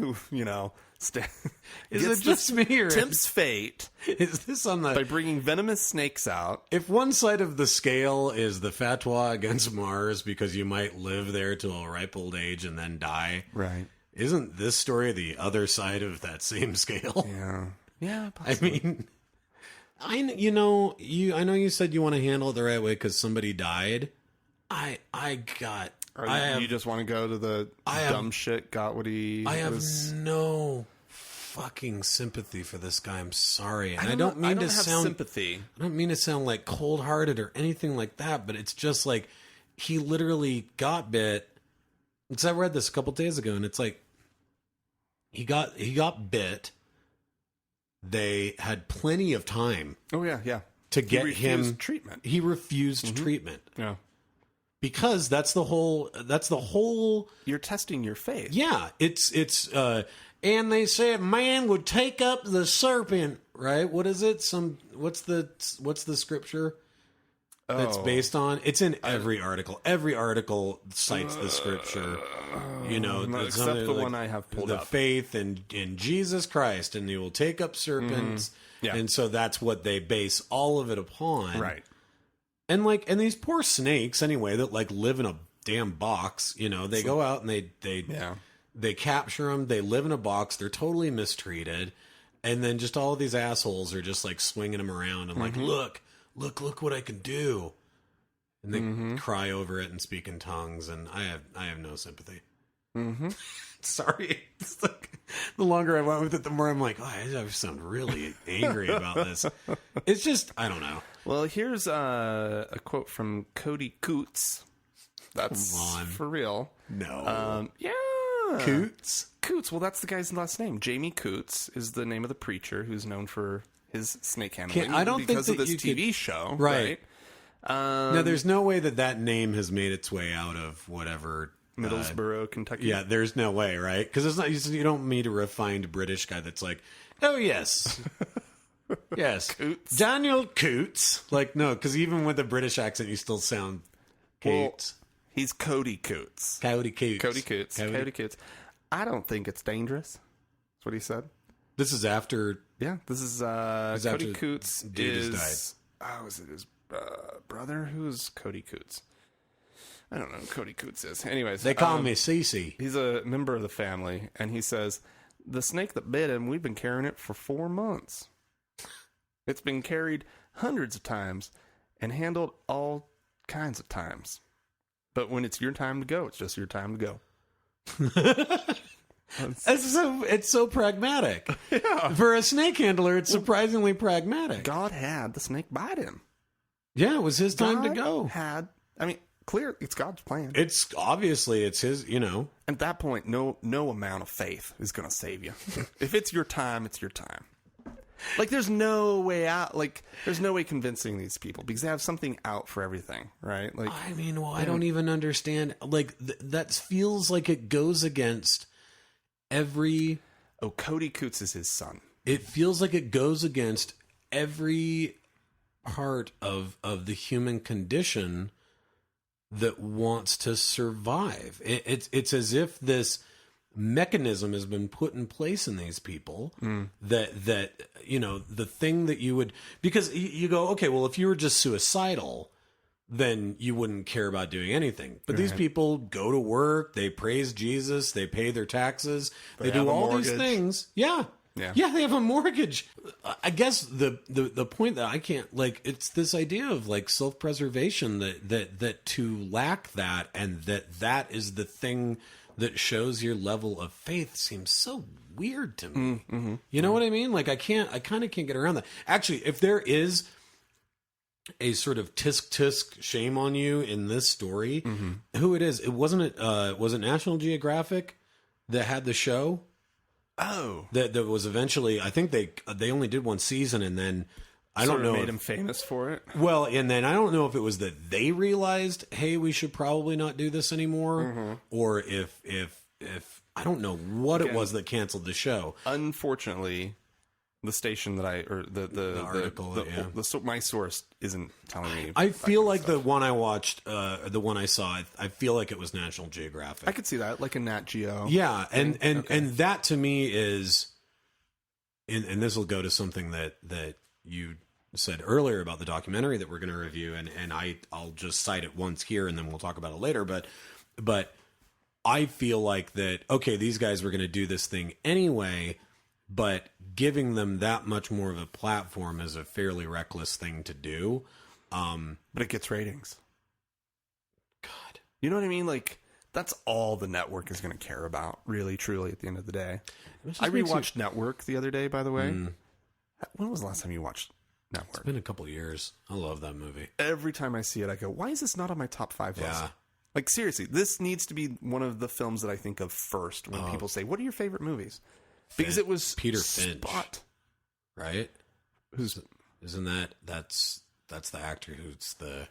it just me or tempts fate is this on the by bringing venomous snakes out? If one side of the scale is the fatwa against Mars because you might live there till a ripe old age and then die, Right. isn't this story the other side of that same scale? Yeah. I mean, I know you said you want to handle it the right way because somebody died. You just want to go to the dumb shit got what he I have was... no fucking sympathy for this guy. I'm sorry. And I don't have sympathy. I don't mean to sound like cold-hearted or anything like that, but it's just like he literally got bit. Because I read this a couple days ago, and it's like he got bit. They had plenty of time. Oh yeah. To get him treatment. He refused treatment. Yeah. Because that's the whole You're testing your faith. Yeah, it's and they said man would take up the serpent, right? What is it? What's the scripture that's based on? It's in every article. Every article cites the scripture. Except the one I have pulled up. The faith in Jesus Christ, and you will take up serpents. Yeah. And so that's what they base all of it upon. Right. And these poor snakes anyway that live in a damn box, they go out and they capture them, they live in a box, they're totally mistreated, and then just all of these assholes are just swinging them around and look what I can do. And they cry over it and speak in tongues, and I have no sympathy. Sorry. It's the longer I went with it, the more I'm like, I sound really angry about this. It's just, I don't know. Well, here's a quote from Cody Coots. That's for real. No. Yeah. Coots? Coots. Well, that's the guy's last name. Jamie Coots is the name of the preacher who's known for his snake handling. I don't because think of that this you TV could, show. Right. Now, there's no way that name has made its way out of whatever... Middlesboro, Kentucky. Yeah, there's no way, right? Because it's not. You don't meet a refined British guy that's like, oh yes, yes, Coots. Daniel Coots. No, because even with a British accent, you still sound Coots. Well, he's Cody Coots. Cody Coots. Cody Coots. Cody Coots. I don't think it's dangerous. That's what he said. This is after. Yeah, this is Cody Coots. Dude has died. Oh, is it his brother? Who's Cody Coots? I don't know who Cody Coots is. Anyways. They call me Cece. He's a member of the family, and he says, the snake that bit him, we've been carrying it for 4 months. It's been carried hundreds of times and handled all kinds of times. But when it's your time to go, it's just your time to go. It's so pragmatic. Yeah. For a snake handler, it's surprisingly pragmatic. God had the snake bite him. Yeah, it was his time to go. Clear, it's God's plan. It's his, At that point, no amount of faith is going to save you. If it's your time, it's your time. There's no way out. There's no way convincing these people because they have something out for everything, right? I don't even understand. That feels like it goes against every... Oh, Cody Coots is his son. It feels like it goes against every part of the human condition that wants to survive. It's as if this mechanism has been put in place in these people that you know, the thing that you would, because you go, okay, well, if you were just suicidal, then you wouldn't care about doing anything. But these people go to work, they praise Jesus, they pay their taxes, they do all these things. Yeah, they have a mortgage. I guess the point that I can't, like, it's this idea of like self-preservation that to lack that, and that is the thing that shows your level of faith seems so weird to me. You know what I mean? Like I kind of can't get around that. Actually, if there is a sort of tisk shame on you in this story, who it is? It wasn't was it National Geographic that had the show? Oh, that was eventually. I think they only did one season, and then I don't know. Made him famous for it. Well, and then I don't know if it was that they realized, hey, we should probably not do this anymore, or if I don't know what it was that canceled the show. Unfortunately, the station that the article, my source isn't telling me. I feel like the one I watched, the one I saw, I feel like it was National Geographic. I could see that, like a Nat Geo. Yeah, and that to me is, and this will go to something that you said earlier about the documentary that we're going to review, and I'll just cite it once here, and then we'll talk about it later. But I feel like that, okay, these guys were going to do this thing anyway, but giving them that much more of a platform is a fairly reckless thing to do. But it gets ratings. God. You know what I mean? Like, that's all the network is going to care about, really, truly, at the end of the day. I rewatched Network the other day, by the way. When was the last time you watched Network? It's been a couple years. I love that movie. Every time I see it, I go, why is this not on my top 5 list? Yeah. Like, seriously, this needs to be one of the films that I think of first when people say, what are your favorite movies? Because it was Peter Finch, right? Isn't that's the actor who's the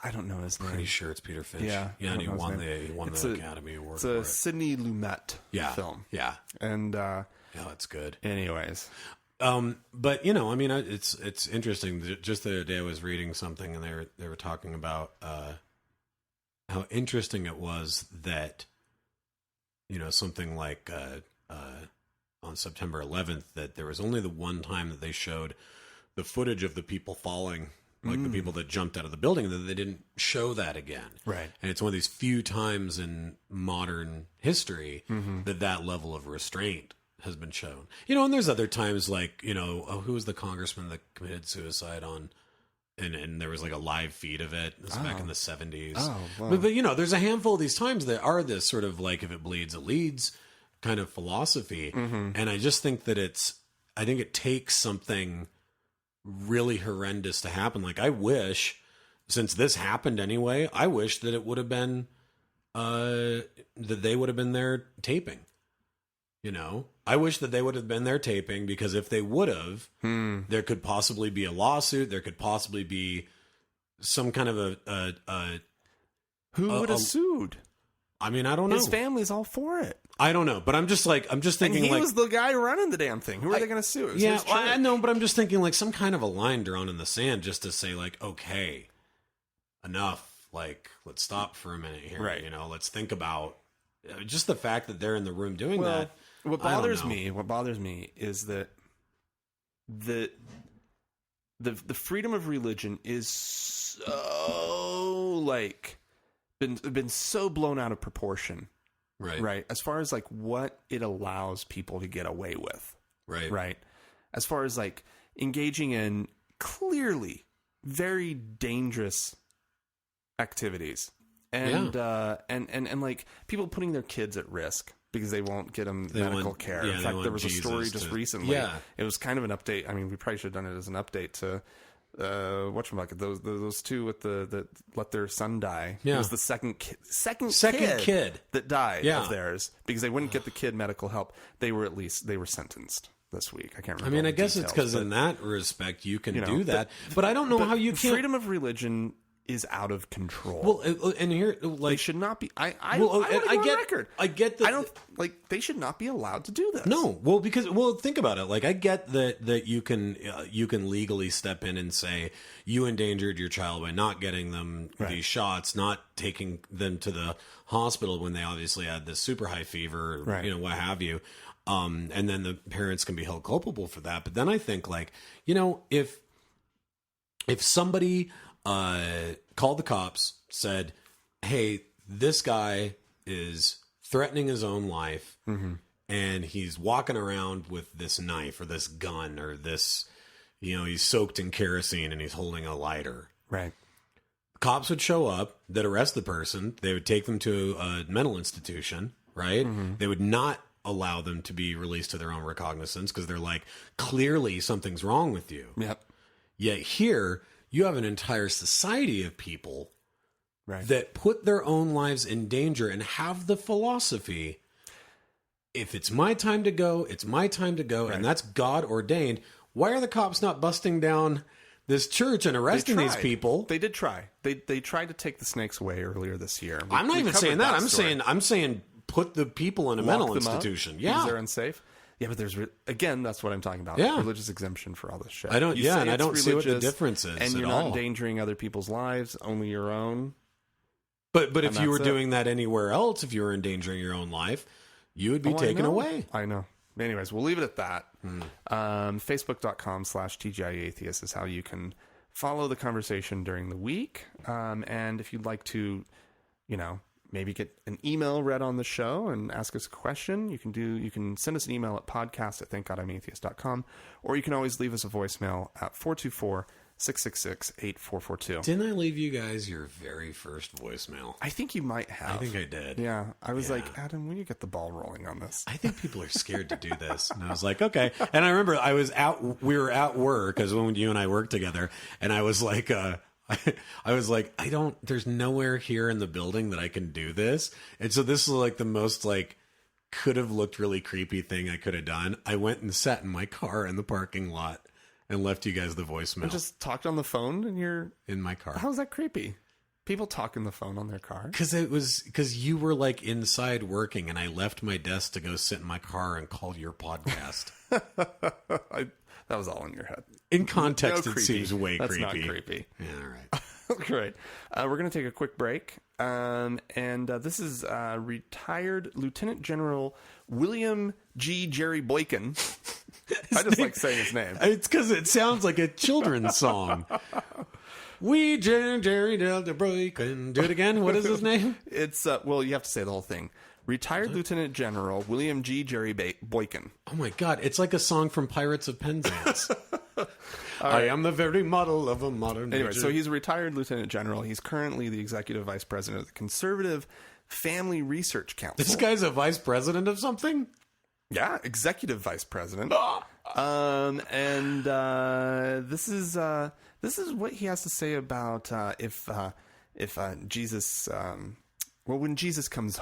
I don't know his name. Pretty sure it's Peter Finch. Yeah, and he won the Academy Award. It's a Sidney Lumet film. Yeah, and yeah, that's good. Anyways, but you know, I mean, it's interesting. Just the other day, I was reading something, and they were talking about how interesting it was that, you know, something like on September 11th, that there was only the one time that they showed the footage of the people falling, like the people that jumped out of the building, that they didn't show that again. Right. And it's one of these few times in modern history that level of restraint has been shown. You know, and there's other times, like, you know, who was the congressman that committed suicide on, and there was like a live feed of it. It was back in the 70s. Oh, wow. But, you know, there's a handful of these times that are this sort of like, if it bleeds, it leads kind of philosophy. And I just think that I think it takes something really horrendous to happen. Like, I wish, since this happened anyway, I wish that it would have been, that they would have been there taping. You know, I wish that they would have been there taping, because if they would have, there could possibly be a lawsuit. There could possibly be some kind of who would have sued? I mean, I don't know. His family's all for it. I don't know, but I'm just thinking, and he like, was the guy running the damn thing. Who are they going to sue? Yeah, I know, but I'm just thinking, like, some kind of a line drawn in the sand, just to say, like, okay, enough. Like, let's stop for a minute here. Right. You know, let's think about just the fact that they're in the room doing that. What bothers me is that the freedom of religion is so, like, been so blown out of proportion. Right. As far as, like, what it allows people to get away with. Right. As far as, like, engaging in clearly very dangerous activities, and like, people putting their kids at risk because they won't get them medical care. In fact, there was a story just recently. Yeah. It was kind of an update. I mean, we probably should have done it as an update to whatchamacallit, those two with that let their son die. Yeah. It was the second kid that died of theirs, because they wouldn't get the kid medical help. They were sentenced this week. I can't remember. I mean, I guess it's because in that respect you can do that, but I don't know how you can. Freedom of religion is out of control. Well, and here, they like, should not be. I get that. I don't like. They should not be allowed to do this. No, well, because think about it. Like, I get that you can legally step in and say you endangered your child by not getting them these shots, not taking them to the hospital when they obviously had this super high fever, what have you. And then the parents can be held culpable for that. But then I think, like, if somebody called the cops, said, "Hey, this guy is threatening his own life, and he's walking around with this knife or this gun or this, he's soaked in kerosene and he's holding a lighter." Right. Cops would show up, they'd arrest the person, they would take them to a mental institution, right? They would not allow them to be released to their own recognizance because they're like, clearly something's wrong with you. Yep. Yet here, you have an entire society of people that put their own lives in danger and have the philosophy, if it's my time to go, it's my time to go, and that's God ordained. Why are the cops not busting down this church and arresting these people? They did try. They tried to take the snakes away earlier this year. I'm not even saying that. I'm saying put the people in a mental institution. Because they're unsafe. Yeah, but there's again, that's what I'm talking about. Yeah. Religious exemption for all this shit. I don't see what the difference is. And you're not endangering other people's lives, only your own. But if you were doing that anywhere else, if you were endangering your own life, you would be taken away. I know. Anyways, we'll leave it at that. Facebook.com/TGIAtheist is how you can follow the conversation during the week. And if you'd like to, maybe get an email read on the show and ask us a question, you can send us an email at podcast@thankgodimatheist.com, or you can always leave us a voicemail at 424-666-8442. Didn't I leave you guys your very first voicemail? I think you might have. I think I did. Yeah. I was like, Adam, will you get the ball rolling on this? I think people are scared to do this. And I was like, okay. And I remember we were at work, because when you and I worked together, and I was like, there's nowhere here in the building that I can do this. And so this is like the most could have looked really creepy thing I could have done. I went and sat in my car in the parking lot and left you guys the voicemail. And just talked on the phone in my car. How's that creepy? People talk on the phone on their car? Because you were inside working, and I left my desk to go sit in my car and call your podcast. That was all in your head. In context, it seems way That's creepy. Not creepy. Yeah, all right. Great. We're going to take a quick break. And this is retired Lieutenant General William G. Jerry Boykin. I just like saying his name. It's because it sounds like a children's song. We Jerry Delta Boykin. Do it again. What is his name? It's, you have to say the whole thing. Retired Lieutenant General William G. Jerry Boykin. Oh my God. It's like a song from Pirates of Penzance. I am the very model of a modern Anyway, major. so he's a retired Lieutenant General. He's currently the Executive Vice President of the Conservative Family Research Council. This guy's a vice president of something? Yeah, Executive Vice President. This is what he has to say about if Jesus... when Jesus comes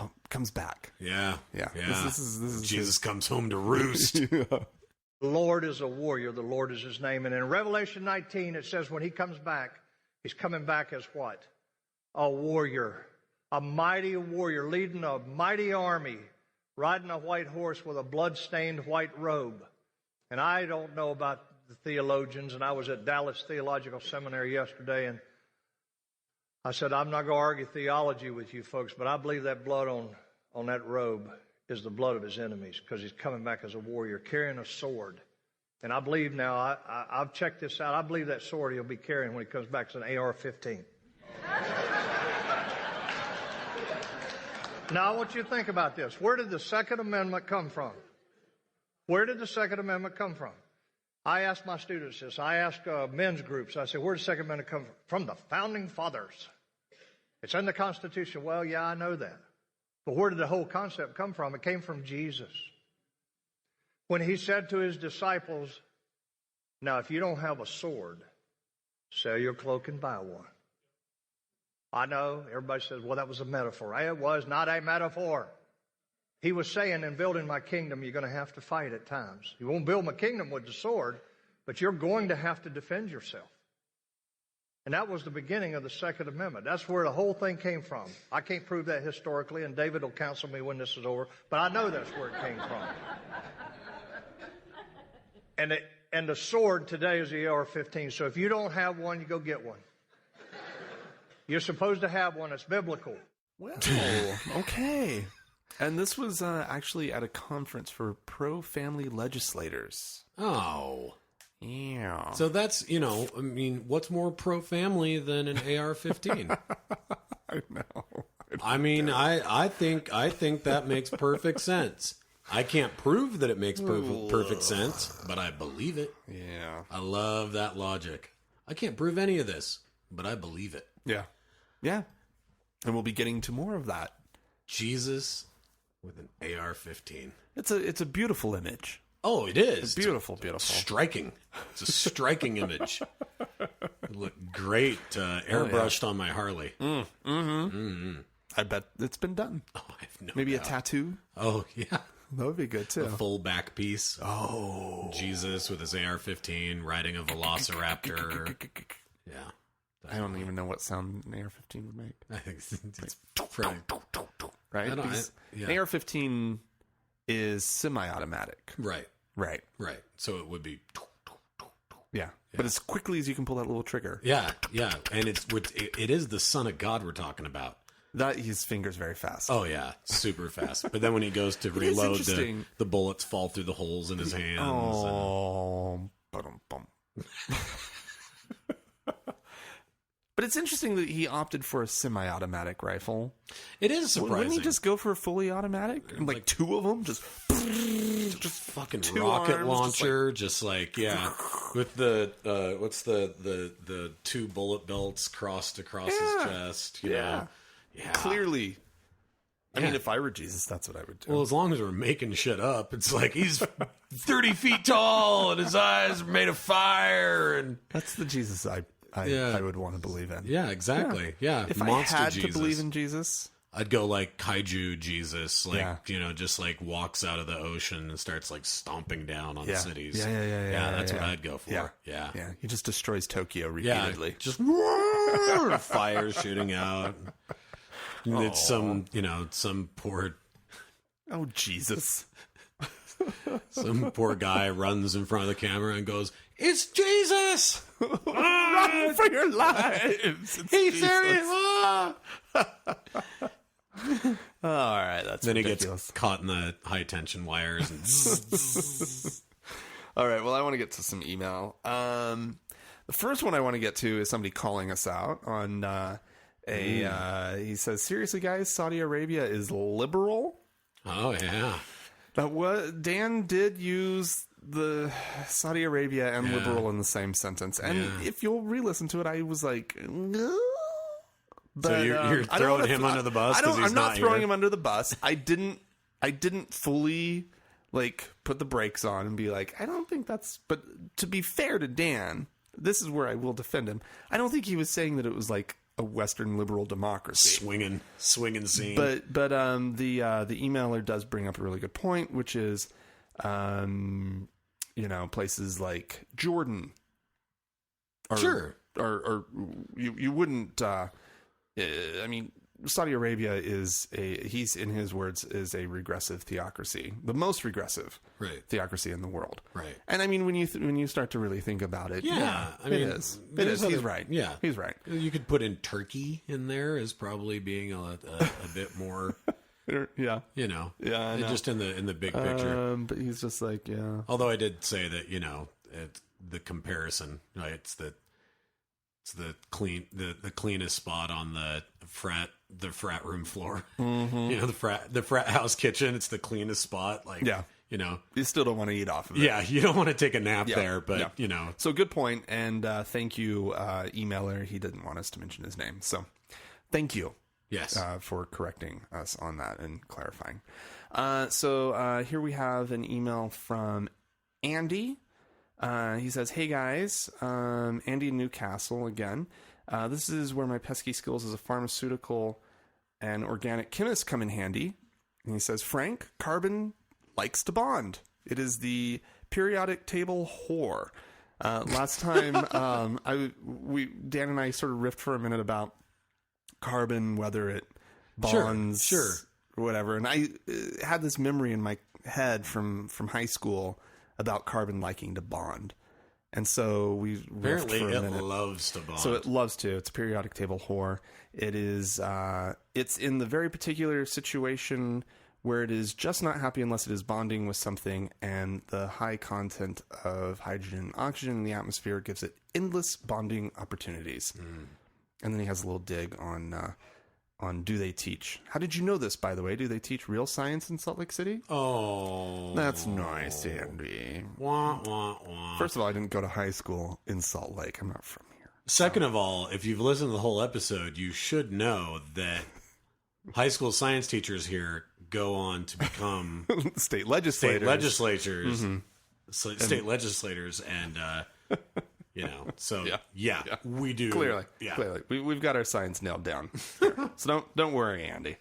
back. Yeah. This is Jesus comes home to roost. The Lord is a warrior. The Lord is his name. And in Revelation 19, it says when he comes back, he's coming back as what? A warrior. A mighty warrior leading a mighty army, riding a white horse with a blood-stained white robe. And I don't know about the theologians, and I was at Dallas Theological Seminary yesterday, and I said, I'm not going to argue theology with you folks, but I believe that blood on that robe is the blood of his enemies, because he's coming back as a warrior, carrying a sword. And I believe now, I've checked this out, I believe that sword he'll be carrying when he comes back is an AR-15. Now I want you to think about this. Where did the Second Amendment come from? Where did the Second Amendment come from? I asked my students this. I asked men's groups. I said, where did the Second Amendment come from? From the Founding Fathers. It's in the Constitution. Well, yeah, I know that. But where did the whole concept come from? It came from Jesus. When he said to his disciples, now, if you don't have a sword, sell your cloak and buy one. I know, everybody says, well, that was a metaphor. It was not a metaphor. He was saying, in building my kingdom, you're going to have to fight at times. You won't build my kingdom with the sword, but you're going to have to defend yourself. And that was the beginning of the Second Amendment. That's where the whole thing came from. I can't prove that historically, and David will counsel me when this is over, but I know that's where it came from. And the sword today is the AR-15. So if you don't have one, you go get one. You're supposed to have one. It's biblical. Well, okay. And this was actually at a conference for pro-family legislators. Oh. Yeah. So that's, I mean, what's more pro-family than an AR-15? I know. I think that makes perfect sense. I can't prove that it makes perfect sense, but I believe it. Yeah. I love that logic. I can't prove any of this, but I believe it. Yeah. Yeah. And we'll be getting to more of that. Jesus with an AR-15. It's a beautiful image. Oh, it is. It's beautiful. Striking. It's a striking image. It looked great airbrushed on my Harley. I bet it's been done. Oh, I have no Maybe doubt. a tattoo. Oh, yeah. That would be good, too. A full back piece. Oh. Jesus with his AR-15 riding a velociraptor. Yeah. I don't even know what sound an AR-15 would make. I think it's probably... Right? I don't- Because yeah. an AR-15 is semi-automatic. Right. Right. So it would be... Yeah. But as quickly as you can pull that little trigger. Yeah. And it is the Son of God we're talking about. That his finger's very fast. Oh, yeah. Super fast. But then when he goes to reload, interesting. the bullets fall through the holes in his hands. Oh. Ba-dum-bum. But it's interesting that he opted for a semi-automatic rifle. It is surprising. Wouldn't he just go for a fully automatic? Like two of them? Just fucking two rocket arms, launcher, yeah, with the what's the two bullet belts crossed across his chest, you know? Yeah. Clearly. I Yeah. mean, if I were Jesus, that's what I would do. Well, as long as we're making shit up, it's like he's 30 feet tall and his eyes are made of fire, and That's the Jesus I would want to believe in. yeah, exactly, yeah. If Monster I had Jesus. to believe in Jesus, I'd go like kaiju Jesus, like Yeah. just like walks out of the ocean and starts like stomping down on Yeah. cities. Yeah, That's what yeah. I'd go for. Yeah. he just destroys Tokyo Yeah, repeatedly. just fire shooting out. And it's some poor Oh, Jesus. poor guy runs in front of the camera and goes, "It's Jesus! Run for your lives! It's He's Jesus. serious!" Ah! All right, that's Then ridiculous. he gets caught in the high tension wires and All right, well, I want to get to some email. The first one I want to get to is somebody calling us out on he says, seriously, guys, Saudi Arabia is liberal? oh yeah. Dan did use the Saudi Arabia and liberal in the same sentence. And if you'll re-listen to it, I was like, no. But, So you're I don't throwing wanna him under the bus? 'Cause he's I'm not here? throwing him under the bus. I didn't fully put the brakes on and be like, I don't think that's. But to be fair to Dan, this is where I will defend him. I don't think he was saying that it was like a Western liberal democracy. Swinging scene. But the emailer does bring up a really good point, which is, places like Jordan. Sure. Or you wouldn't. Saudi Arabia he's in his words is a regressive theocracy, the most regressive theocracy in the world. Right. And I mean, when you start to really think about it, I mean, it is. He's right. Yeah, he's right. You could put in Turkey in there as probably being a bit more. Yeah. I know. just in the big picture. But he's just like, yeah. Although I did say that it's the comparison, right? It's the cleanest spot on the frat room floor. Mm-hmm. The frat house kitchen. It's the cleanest spot. You still don't want to eat off of it. Yeah, you don't want to take a nap there, but So good point, and thank you, emailer. He didn't want us to mention his name, so thank you. Yes. For correcting us on that and clarifying. So here we have an email from Andy. He says, hey guys, Andy in Newcastle again. This is where my pesky skills as a pharmaceutical and organic chemist come in handy. And he says, Frank, carbon likes to bond. It is the periodic table whore. Last time, Dan and I sort of riffed for a minute about carbon, whether it bonds, Sure. or whatever. And I had this memory in my head from high school about carbon liking to bond. And so we riffed Apparently, for a it minute. loves to bond. So it loves to. It's a periodic table whore. It is. It's in the very particular situation where it is just not happy unless it is bonding with something, and the high content of hydrogen and oxygen in the atmosphere gives it endless bonding opportunities. And then he has a little dig on do they teach? How did you know this, by the way? Do they teach real science in Salt Lake City? Oh. That's nice, Andy. Wah, wah, wah. First of all, I didn't go to high school in Salt Lake. I'm not from here. Second of all, if you've listened to the whole episode, you should know that high school science teachers here go on to become State legislators. state legislators, and so yeah, we do Clearly. yeah. We've got our science nailed down here. So don't worry, Andy.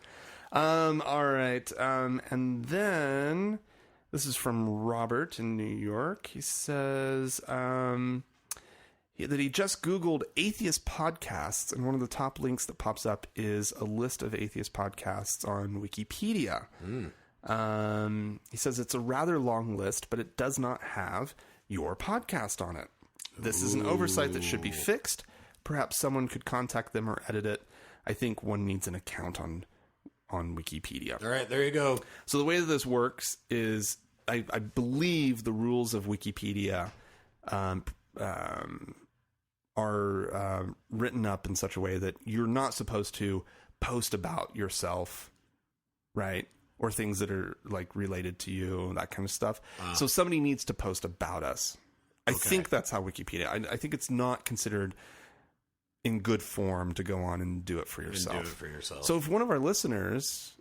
All right. And then this is from Robert in New York. He says that he just Googled atheist podcasts, and one of the top links that pops up is a list of atheist podcasts on Wikipedia. He says it's a rather long list, but it does not have your podcast on it. This is an oversight that should be fixed. Perhaps someone could contact them or edit it. I think one needs an account on Wikipedia. All right, there you go. So the way that this works is, I believe the rules of Wikipedia are written up in such a way that you're not supposed to post about yourself, right? Or things that are like related to you, that kind of stuff. So somebody needs to post about us. I think that's how Wikipedia. I think it's not considered in good form to go on and do it for yourself. So if one of our listeners,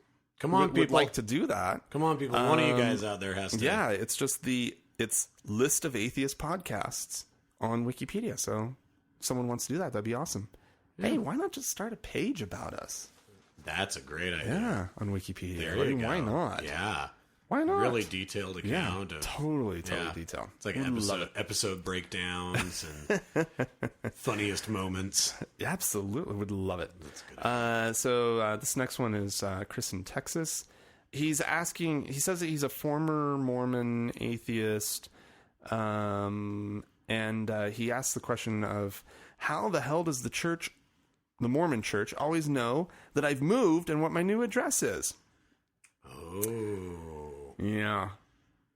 would like to do that, come on, people. One of you guys out there has to. Yeah, it's just it's list of atheist podcasts on Wikipedia. So if someone wants to do that, that'd be awesome. Yeah. Hey, why not just start a page about us? That's a great idea. Yeah, on Wikipedia. There you go. Why not? Yeah. Why not? Really detailed account. Totally detailed. It's like episode breakdowns and funniest moments. Absolutely. Would love it. That's good. So this next one is Chris in Texas. He says that he's a former Mormon atheist. And he asks the question of, how the hell does the Mormon church, always know that I've moved and what my new address is? Oh. Yeah.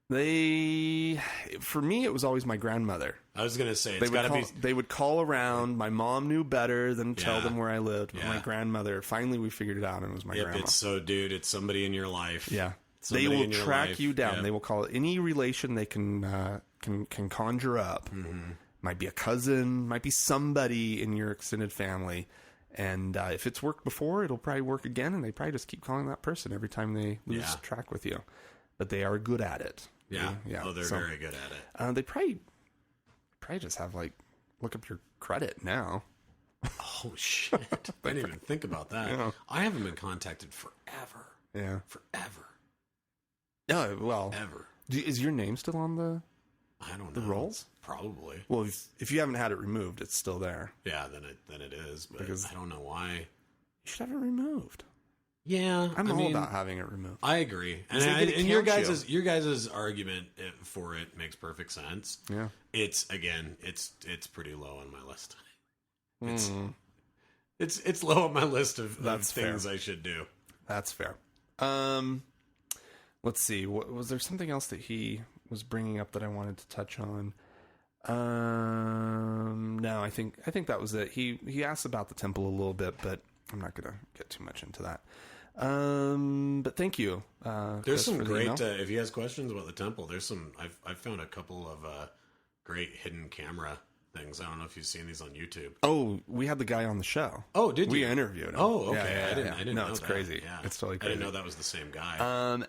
For me, it was always my grandmother. I was going to say, they would call around. My mom knew better than tell them where I lived. But my grandmother, finally we figured it out, and it was my grandma. It's somebody in your life. Yeah. Somebody they will track you down. Yep. They will call any relation they can conjure up. Mm-hmm. Might be a cousin, might be somebody in your extended family. And if it's worked before, it'll probably work again, and they probably just keep calling that person every time they lose track with you. But they are good at it. Yeah. Oh, they're very good at it. They probably just have, look up your credit now. Oh, shit. I didn't even think about that. Yeah. I haven't been contacted forever. Yeah. Forever. Oh, well. Ever. Is your name still on the rolls? Probably. Well, if you haven't had it removed, it's still there. Yeah, then it is. But I don't know why. You should have it removed. Yeah, I'm all about having it removed. I agree, and your guys' argument for it makes perfect sense. Yeah, it's pretty low on my list. It's low on my list of things I should do. That's fair. Let's see. Was there something else that he was bringing up that I wanted to touch on? No, I think that was it. He asked about the temple a little bit, but I'm not going to get too much into that. But thank you. There's some great. If he has questions about the temple, there's some. I've found a couple of great hidden camera things. I don't know if you've seen these on YouTube. Oh, we had the guy on the show. Oh, did you? We interviewed him. Oh, okay. Yeah, I didn't know it's that. crazy. Yeah. It's totally crazy. I didn't know that was the same guy.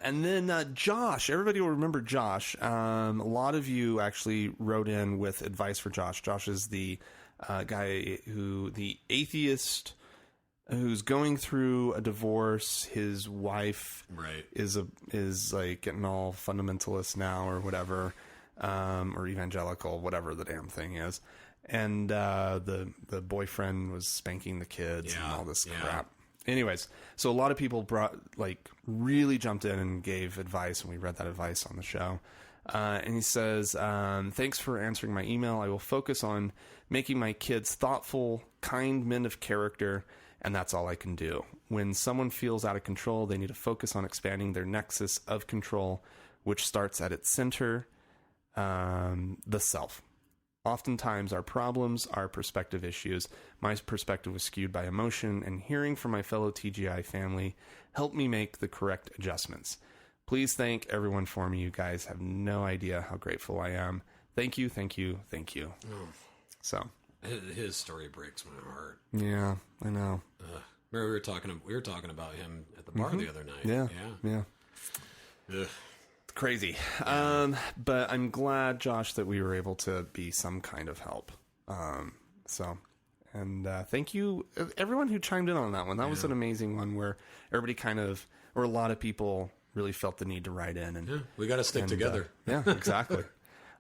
And then Josh. Everybody will remember Josh. A lot of you actually wrote in with advice for Josh. Josh is the guy the atheist who's going through a divorce. His wife is like getting all fundamentalist now or whatever. or evangelical, whatever the damn thing is. And the boyfriend was spanking the kids and all this crap. Anyways, so a lot of people really jumped in and gave advice, and we read that advice on the show. And he says, thanks for answering my email. I will focus on making my kids thoughtful, kind men of character, and that's all I can do. When someone feels out of control, they need to focus on expanding their nexus of control, which starts at its center, the self. Oftentimes, our problems are perspective issues. My perspective was skewed by emotion, and hearing from my fellow TGI family helped me make the correct adjustments. Please thank everyone for me. You guys have no idea how grateful I am. Thank you, thank you, thank you. Oh. So his story breaks my heart. Yeah, I know. Remember we were talking about him at the bar the other night. Yeah. Ugh. Crazy. But I'm glad, Josh, that we were able to be some kind of help. Thank you, everyone who chimed in on that one. That was an amazing one where everybody or a lot of people really felt the need to write in. And we got to stick together. Yeah, exactly.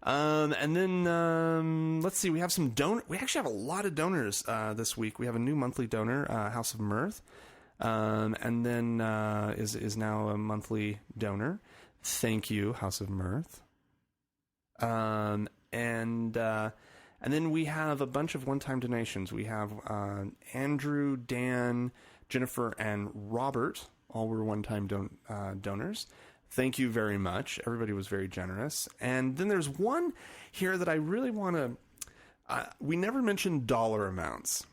And then let's see. We have some We actually have a lot of donors this week. We have a new monthly donor, House of Mirth, and then is now a monthly donor. Thank you, House of Mirth. And then we have a bunch of one-time donations. We have Andrew, Dan, Jennifer, and Robert. All were one-time donors. Thank you very much. Everybody was very generous. And then there's one here that I really want to... we never mentioned dollar amounts,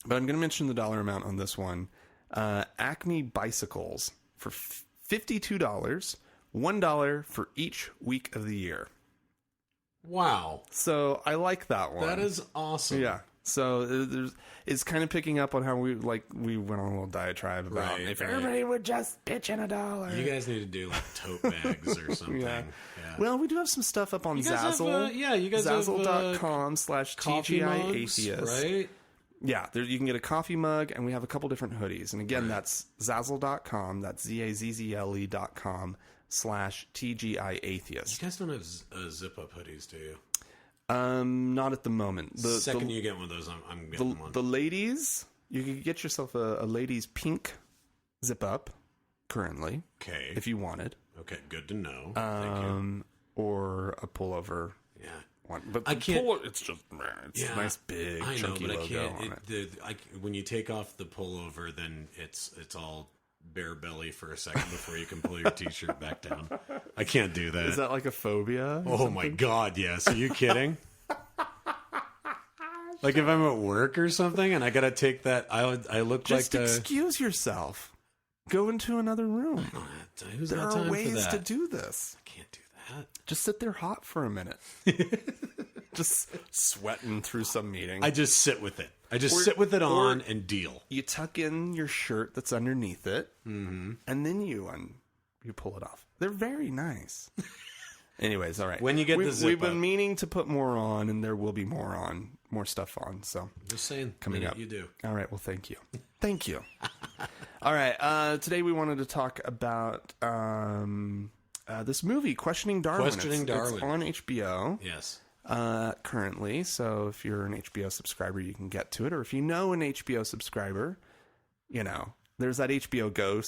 but I'm going to mention the dollar amount on this one. Acme Bicycles for $52, $1 for each week of the year. Wow. So I like that one. That is awesome. Yeah. So it's kind of picking up on how we went on a little diatribe about if everybody would just pitch in $1. You guys need to do like tote bags or something. Yeah. Well, we do have some stuff up on Zazzle. You guys Zazzle.com/TGI Atheist. Right? Yeah, you can get a coffee mug, and we have a couple different hoodies. And again, that's Zazzle.com. That's ZAZZLE.com/TGI Atheist. You guys don't have zip-up hoodies, do you? Not at the moment. The second you get one of those, I'm getting one. The ladies, you can get yourself a ladies pink zip-up currently. Okay. If you wanted. Okay, good to know. Thank you. Or a pullover. Yeah. One. But I can't. It's just a nice big chunky logo on it. When you take off the pullover, then it's all bare belly for a second before you can pull your t-shirt back down. I can't do that. Is that like a phobia? Oh my God, yes. Are you kidding? Like if I'm at work or something and I gotta take that, I look just like excuse yourself. Go into another room. I don't have time. Who's there got are time ways for that? to do this. I can't do that. Just sit there hot for a minute. Just sweating through some meeting. I just sit with it. I just sit with it on and deal. You tuck in your shirt that's underneath it, and then you pull it off. They're very nice. Anyways, all right. When you get the zip we've been meaning to put more on, and there will be more stuff on. So just saying, coming up, you do. All right. Well, thank you. Thank you. All right. Today we wanted to talk about this movie, Questioning Darwin. It's on HBO. Yes. Currently, so if you're an HBO subscriber, you can get to it, or if you know an HBO subscriber, there's that HBO Go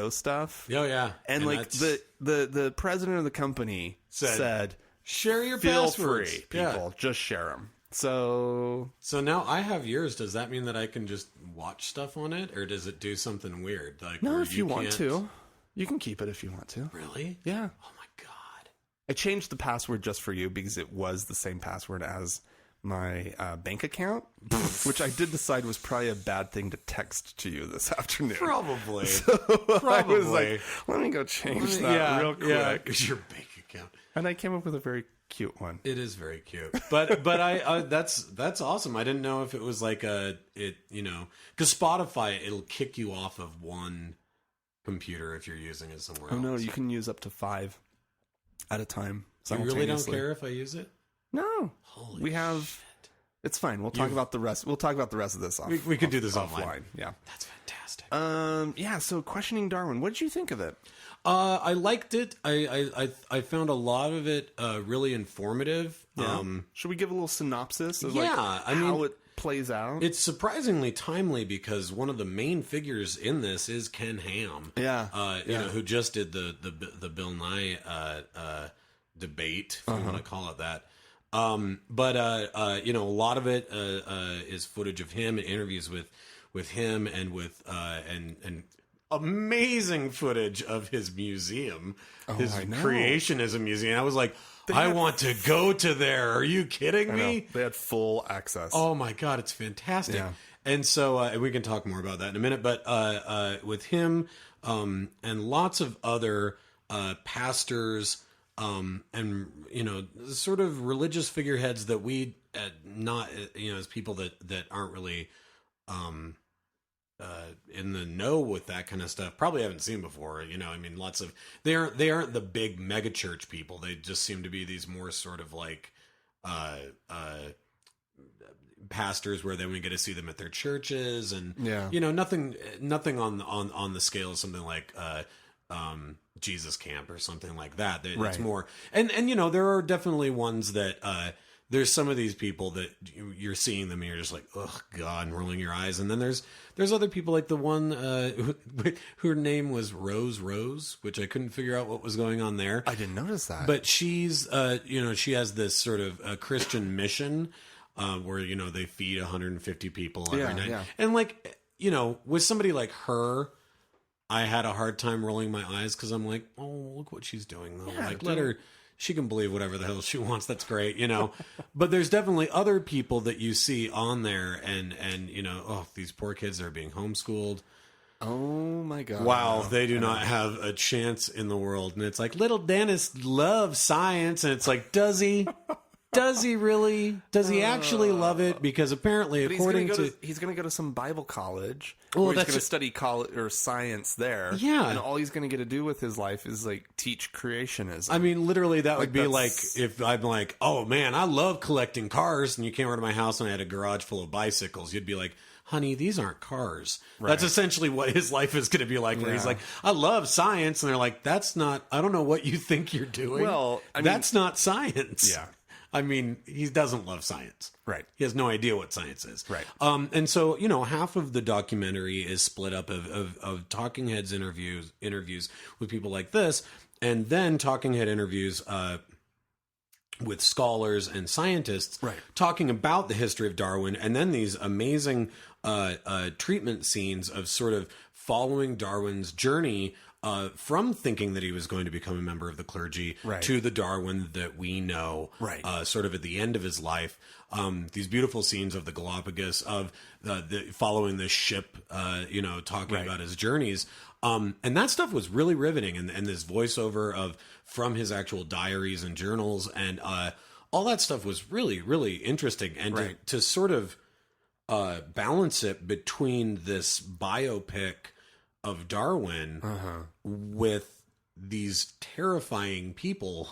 stuff. Oh yeah, and like the president of the company said share your feel passwords. Free, people, just share them. So now I have yours. Does that mean that I can just watch stuff on it, or does it do something weird? Like no, if you want to, you can keep it if you want to. Really? Yeah. Oh my God. I changed the password just for you because it was the same password as my bank account, which I did decide was probably a bad thing to text to you this afternoon. Probably. So I was like, let me go change that real quick. Yeah, it's your bank account. And I came up with a very cute one. It is very cute. But I that's awesome. I didn't know if it was like because Spotify, it'll kick you off of one computer if you're using it somewhere else. Oh no, you can use up to 5 at a time. You really don't care if I use it? No. Holy we have shit. It's fine. We'll talk about the rest. We'll talk about the rest of this off. We could do this offline. Yeah. That's fantastic. Yeah. So questioning Darwin. What did you think of it? I liked it. I found a lot of it really informative. Yeah. Should we give a little synopsis of Yeah, I how mean, it plays out? It's surprisingly timely because one of the main figures in this is Ken Ham. Yeah. You know, who just did the Bill Nye debate, if you want to call it that. But you know, a lot of it is footage of him and interviews with him and with and amazing footage of his museum. His creation as a museum. I was like, I want to go to there. Are you kidding me? They had full access. Oh my God, it's fantastic. Yeah. And so and we can talk more about that in a minute, but with him and lots of other pastors and, you know, sort of religious figureheads that we not, you know, as people that aren't really in the know with that kind of stuff, probably haven't seen before. You know, I mean, lots of they aren't the big mega church people. They just seem to be these more sort of like pastors where then we get to see them at their churches and you know, nothing on the scale of something like Jesus Camp or something like that. It's more and you know, there are definitely ones that there's some of these people that you're seeing them and you're just like, oh God, and rolling your eyes. And then there's other people like the one her name was Rose, which I couldn't figure out what was going on there. I didn't notice that. But she's, you know, she has this sort of Christian mission where, you know, they feed 150 people every night. Yeah. And like, you know, with somebody like her, I had a hard time rolling my eyes because I'm like, oh, look what she's doing though. Yeah, like, let her. She can believe whatever the hell she wants. That's great, you know. But there's definitely other people that you see on there, and you know, oh, these poor kids that are being homeschooled. Oh my God! Wow, they do not have a chance in the world. And it's like, little Dennis loves science, and it's like, does he? Does he really? Does he actually love it? Because apparently, according he's going to go to some Bible college. Well, where he's going to study college or science there. Yeah, and all he's going to get to do with his life is like teach creationism. I mean, literally, that would be like if I'm like, oh man, I love collecting cars, and you came over to my house and I had a garage full of bicycles. You'd be like, honey, these aren't cars. Right. That's essentially what his life is going to be like. Where he's like, I love science, and they're like, that's not. I don't know what you think you're doing. Well, that's not science. Yeah. I mean, he doesn't love science. Right. He has no idea what science is. Right. And so, you know, half of the documentary is split up of talking heads interviews with people like this, and then talking head interviews with scholars and scientists talking about the history of Darwin, and then these amazing treatment scenes of sort of following Darwin's journey from thinking that he was going to become a member of the clergy to the Darwin that we know, sort of at the end of his life. These beautiful scenes of the Galapagos, of following the ship, you know, talking about his journeys. And that stuff was really riveting. And this voiceover from his actual diaries and journals and all that stuff was really, really interesting. And to sort of balance it between this biopic of Darwin with these terrifying people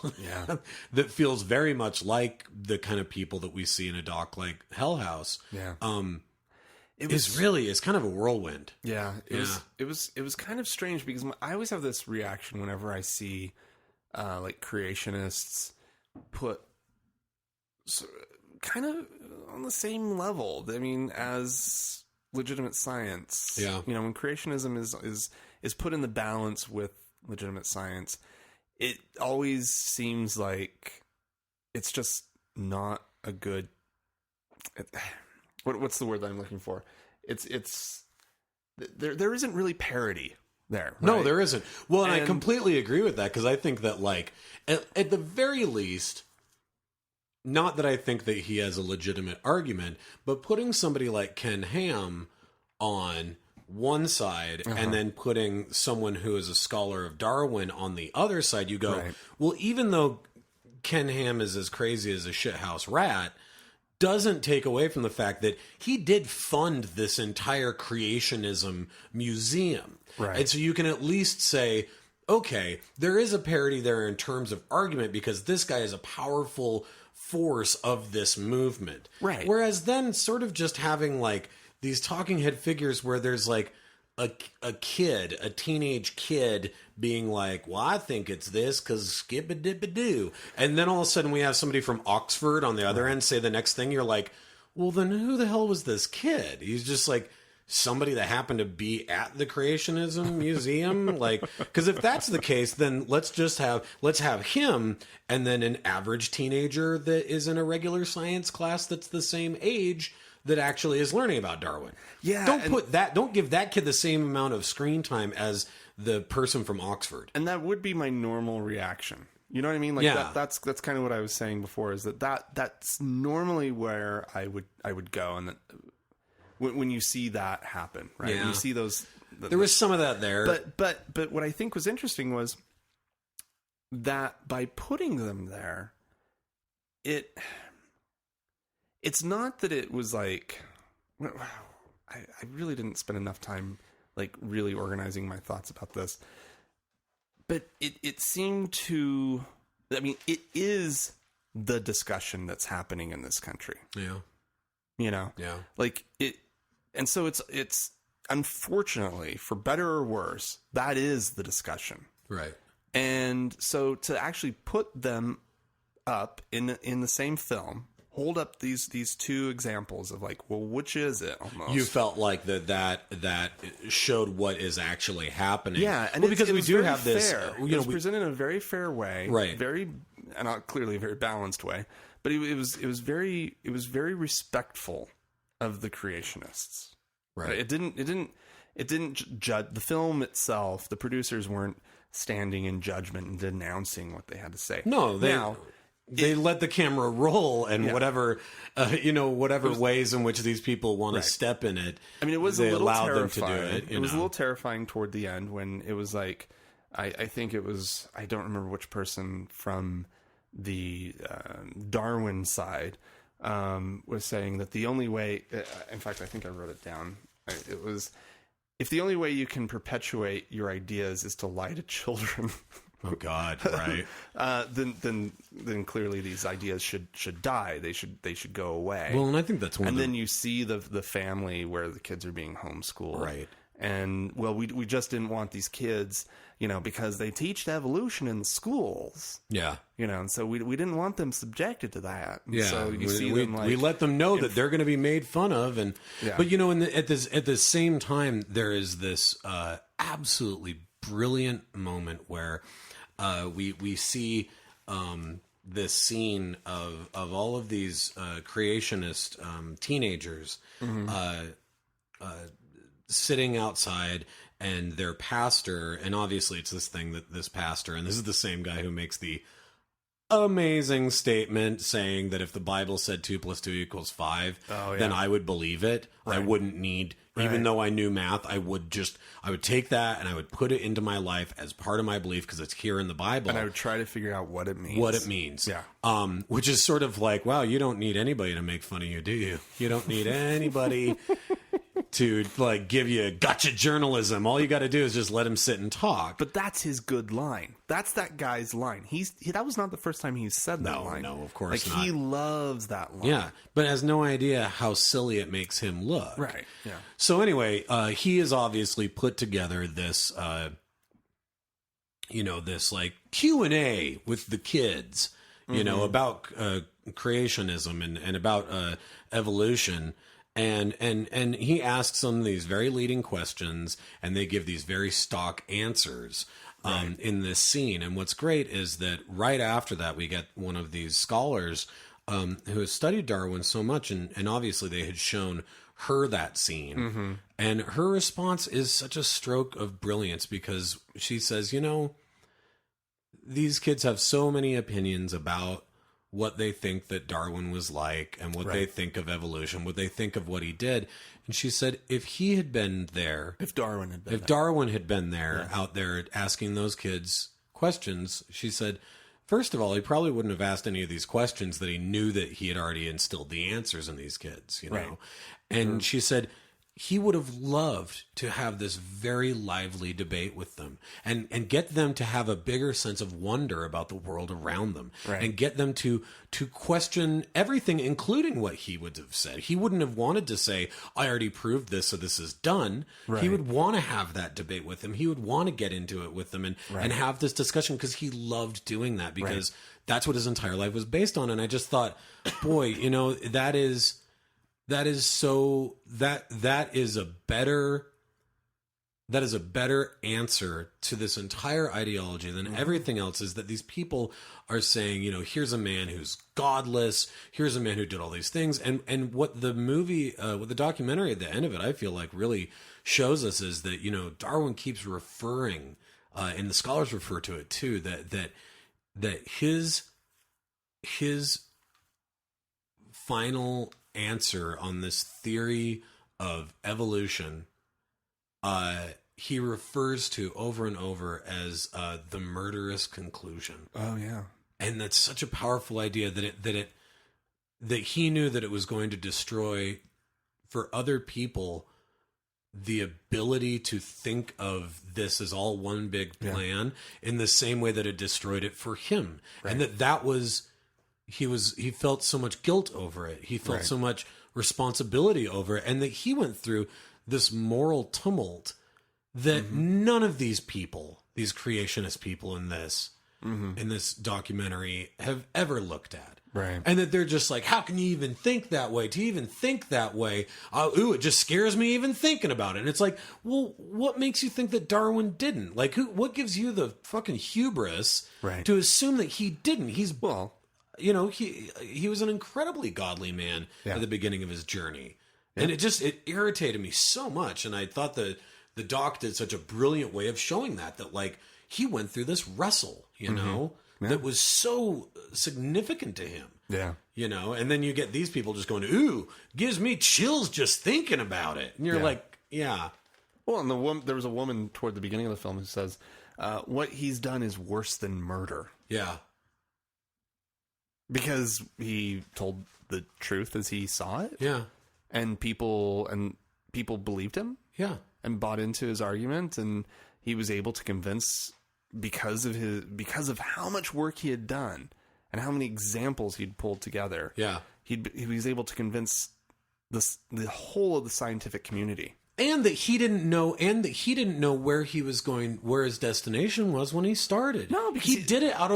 that feels very much like the kind of people that we see in a doc like Hell House. Yeah. It's kind of a whirlwind. Yeah. It was kind of strange because I always have this reaction whenever I see like creationists put kind of on the same level. I mean, as legitimate science. Yeah. You know, when creationism is put in the balance with legitimate science, it always seems like it's just not a good what's the word that I'm looking for? It's there isn't really parity there. Right? No, there isn't. Well, and I completely agree with that because I think that like at the very least, not that I think that he has a legitimate argument, but putting somebody like Ken Ham on one side and then putting someone who is a scholar of Darwin on the other side, you go, well, even though Ken Ham is as crazy as a shithouse rat, doesn't take away from the fact that he did fund this entire creationism museum. Right. And so you can at least say, okay, there is a parity there in terms of argument because this guy is a powerful force of this movement. Right. Whereas then sort of just having like these talking head figures where there's like a kid, a teenage kid being like, well, I think it's this because skip-a-dip-a-doo. And then all of a sudden we have somebody from Oxford on the other end say the next thing. You're like, well, then who the hell was this kid? He's just like somebody that happened to be at the Creationism Museum. Like, because if that's the case, then let's have him and then an average teenager that is in a regular science class that's the same age that actually is learning about Darwin. Yeah. Don't give that kid the same amount of screen time as the person from Oxford. And that would be my normal reaction. You know what I mean? Like that's kind of what I was saying before, is that's normally where I would go. And that, when you see that happen, right? Yeah. When you see those, there was some of that there. But what I think was interesting was that by putting them there, it's not that it was like, I really didn't spend enough time like really organizing my thoughts about this, but it seemed to, I mean, it is the discussion that's happening in this country. Yeah. You know? Yeah. Like it, and so it's unfortunately, for better or worse, that is the discussion. Right. And so to actually put them up in the same film, hold up these two examples of like, well, which is it? Almost, you felt like that showed what is actually happening. Yeah, and well, because we do have this. Fair. It was presented in a very fair way, right? Very, and not clearly a very balanced way, but it was very respectful of the creationists. Right. It didn't judge the film itself. The producers weren't standing in judgment and denouncing what they had to say. No, they let the camera roll, and whatever ways in which these people want to step in it. I mean, it was they a little allowed terrifying. them to do it. It was a little terrifying toward the end when it was like, I think it was, I don't remember which person from the Darwin side was saying that the only way, in fact, I think I wrote it down. It was, if the only way you can perpetuate your ideas is to lie to children. Oh God! Right. Then clearly these ideas should die. They should go away. Well, and I think that's one. And then you see the family where the kids are being homeschooled. Right. And well, we just didn't want these kids, because they teach evolution in the schools. Yeah. And so we didn't want them subjected to that. And yeah. So you see we, them like, we let them know that they're going to be made fun of, and but at the same time, there is this absolutely brilliant moment where we see this scene of all of these creationist teenagers sitting outside, and their pastor, and obviously it's this thing that this pastor, and this is the same guy who makes the amazing statement saying that if the Bible said 2 + 2 = 5, then I would believe it. Right. I wouldn't need, even though I knew math, I would take that and I would put it into my life as part of my belief because it's here in the Bible. And I would try to figure out what it means. Yeah. Which is sort of like, wow, you don't need anybody to make fun of you, do you? You don't need anybody to like give you gotcha journalism. All you got to do is just let him sit and talk. But that's his good line. That's that guy's line. That was not the first time he said that line. No, of course not. He loves that line. Yeah, but has no idea how silly it makes him look. Right. Yeah. So anyway, he has obviously put together this, this like Q&A with the kids, about creationism and about evolution. And he asks them these very leading questions, and they give these very stock answers in this scene. And what's great is that right after that, we get one of these scholars who has studied Darwin so much, and obviously they had shown her that scene. Mm-hmm. And her response is such a stroke of brilliance, because she says, these kids have so many opinions about what they think that Darwin was like, and what they think of evolution, what they think of what he did. And she said, if he had been there, if Darwin had been there, out there asking those kids questions, she said, first of all, he probably wouldn't have asked any of these questions that he knew that he had already instilled the answers in these kids, Right. And she said, he would have loved to have this very lively debate with them and get them to have a bigger sense of wonder about the world around them, and get them to question everything, including what he would have said. He wouldn't have wanted to say, I already proved this, so this is done. He would want to have that debate with them. He would want to get into it with them and have this discussion, because he loved doing that, because that's what his entire life was based on. And I just thought, boy, you know, that is a better answer to this entire ideology than everything else, is that these people are saying, you know, here's a man who's godless, here's a man who did all these things. And what the movie, what the documentary at the end of it, I feel like really shows us is that, you know, Darwin keeps referring, and the scholars refer to it too, that his final answer on this theory of evolution, he refers to over and over as the murderous conclusion. Oh yeah, and that's such a powerful idea that he knew that it was going to destroy for other people the ability to think of this as all one big plan, in the same way that it destroyed it for him, and that was. He felt so much guilt over it. He felt so much responsibility over it, and that he went through this moral tumult that none of these people, these creationist people in this documentary, have ever looked at. Right. And that they're just like, how can you even think that way? To even think that way, it just scares me even thinking about it. And it's like, well, what makes you think that Darwin didn't? Like, what gives you the fucking hubris to assume that he didn't? You know, he was an incredibly godly man at the beginning of his journey. And it irritated me so much. And I thought the doc did such a brilliant way of showing that like he went through this wrestle, you know, that was so significant to him. Yeah. You know, and then you get these people just going, ooh, gives me chills just thinking about it. And you're like, yeah. Well, and there was a woman toward the beginning of the film who says, what he's done is worse than murder. Yeah. Because he told the truth as he saw it. Yeah. And people believed him. Yeah. And bought into his argument, and he was able to convince, because of how much work he had done and how many examples he'd pulled together. Yeah. He was able to convince the whole of the scientific community. And that he didn't know where he was going, where his destination was when he started. No, because he did it out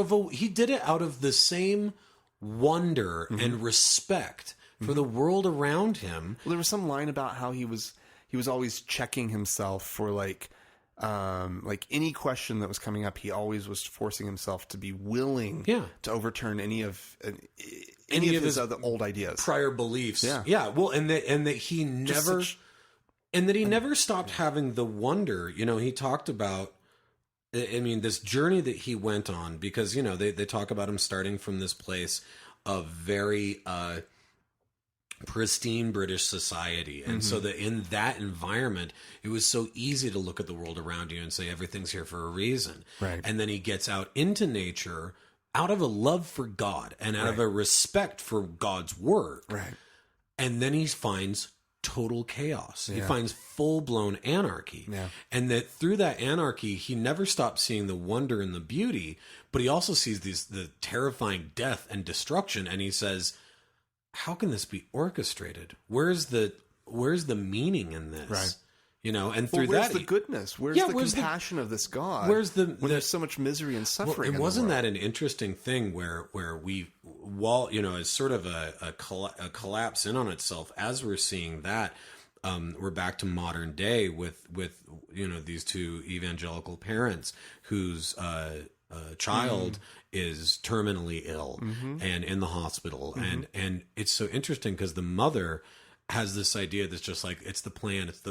of the same wonder and respect for the world around him. Well, there was some line about how he was always checking himself for like any question that was coming up. He always was forcing himself to be willing to overturn any of his other old ideas, prior beliefs. Yeah. Well, and that he never stopped having the wonder. You know, he talked about, I mean, this journey that he went on, because, you know, they talk about him starting from this place of very pristine British society. And so that in that environment, it was so easy to look at the world around you and say, everything's here for a reason. Right. And then he gets out into nature out of a love for God and out of a respect for God's word. Right. And then he finds total chaos. He finds full-blown anarchy. Yeah. And that through that anarchy, he never stops seeing the wonder and the beauty, but he also sees the terrifying death and destruction, and he says, how can this be orchestrated? Where's the meaning in this? Right. You know, and through where's that, the goodness? Where's the compassion of this God? Where's when there's so much misery and suffering? Well, and wasn't that an interesting thing where you know, as sort of a collapse in on itself, as we're seeing that, we're back to modern day with you know, these two evangelical parents whose child is terminally ill and in the hospital, and it's so interesting because the mother has this idea that's just like, it's the plan, it's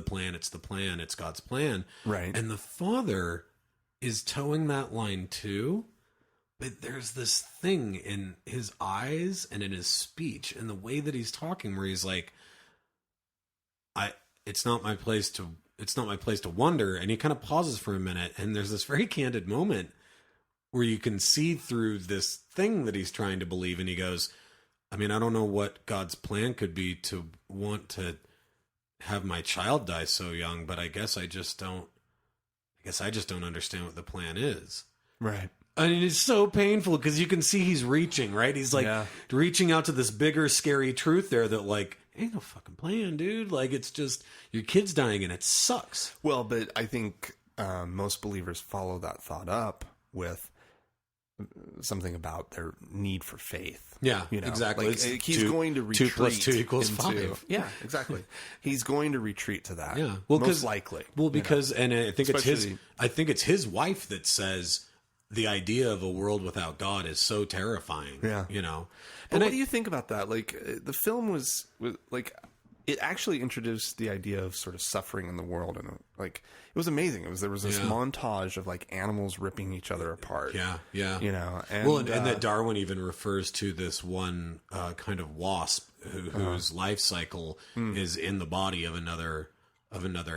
God's plan. Right. And the father is towing that line too, but there's this thing in his eyes and in his speech and the way that he's talking where he's like, it's not my place to wonder. And he kind of pauses for a minute, and there's this very candid moment where you can see through this thing that he's trying to believe, and he goes, I mean, I don't know what God's plan could be to want to have my child die so young, but I guess I just don't understand what the plan is. Right. I mean, it's so painful because you can see he's reaching, right? He's like reaching out to this bigger, scary truth there that like, ain't no fucking plan, dude. Like, it's just your kid's dying and it sucks. Well, but I think most believers follow that thought up with something about their need for faith. Yeah, you know? exactly. Like, he's going to retreat. 2 + 2 = 5. Yeah, exactly. He's going to retreat to that. Yeah, well, most likely. Well, because and I think Especially, it's his wife that says the idea of a world without God is so terrifying. Yeah, you know. But what do you think about that? Like, the film was like, it actually introduced the idea of sort of suffering in the world, and like, it was amazing. There was this montage of like animals ripping each other apart. Yeah, yeah. You know, and that Darwin even refers to this one kind of wasp whose life cycle is in the body of another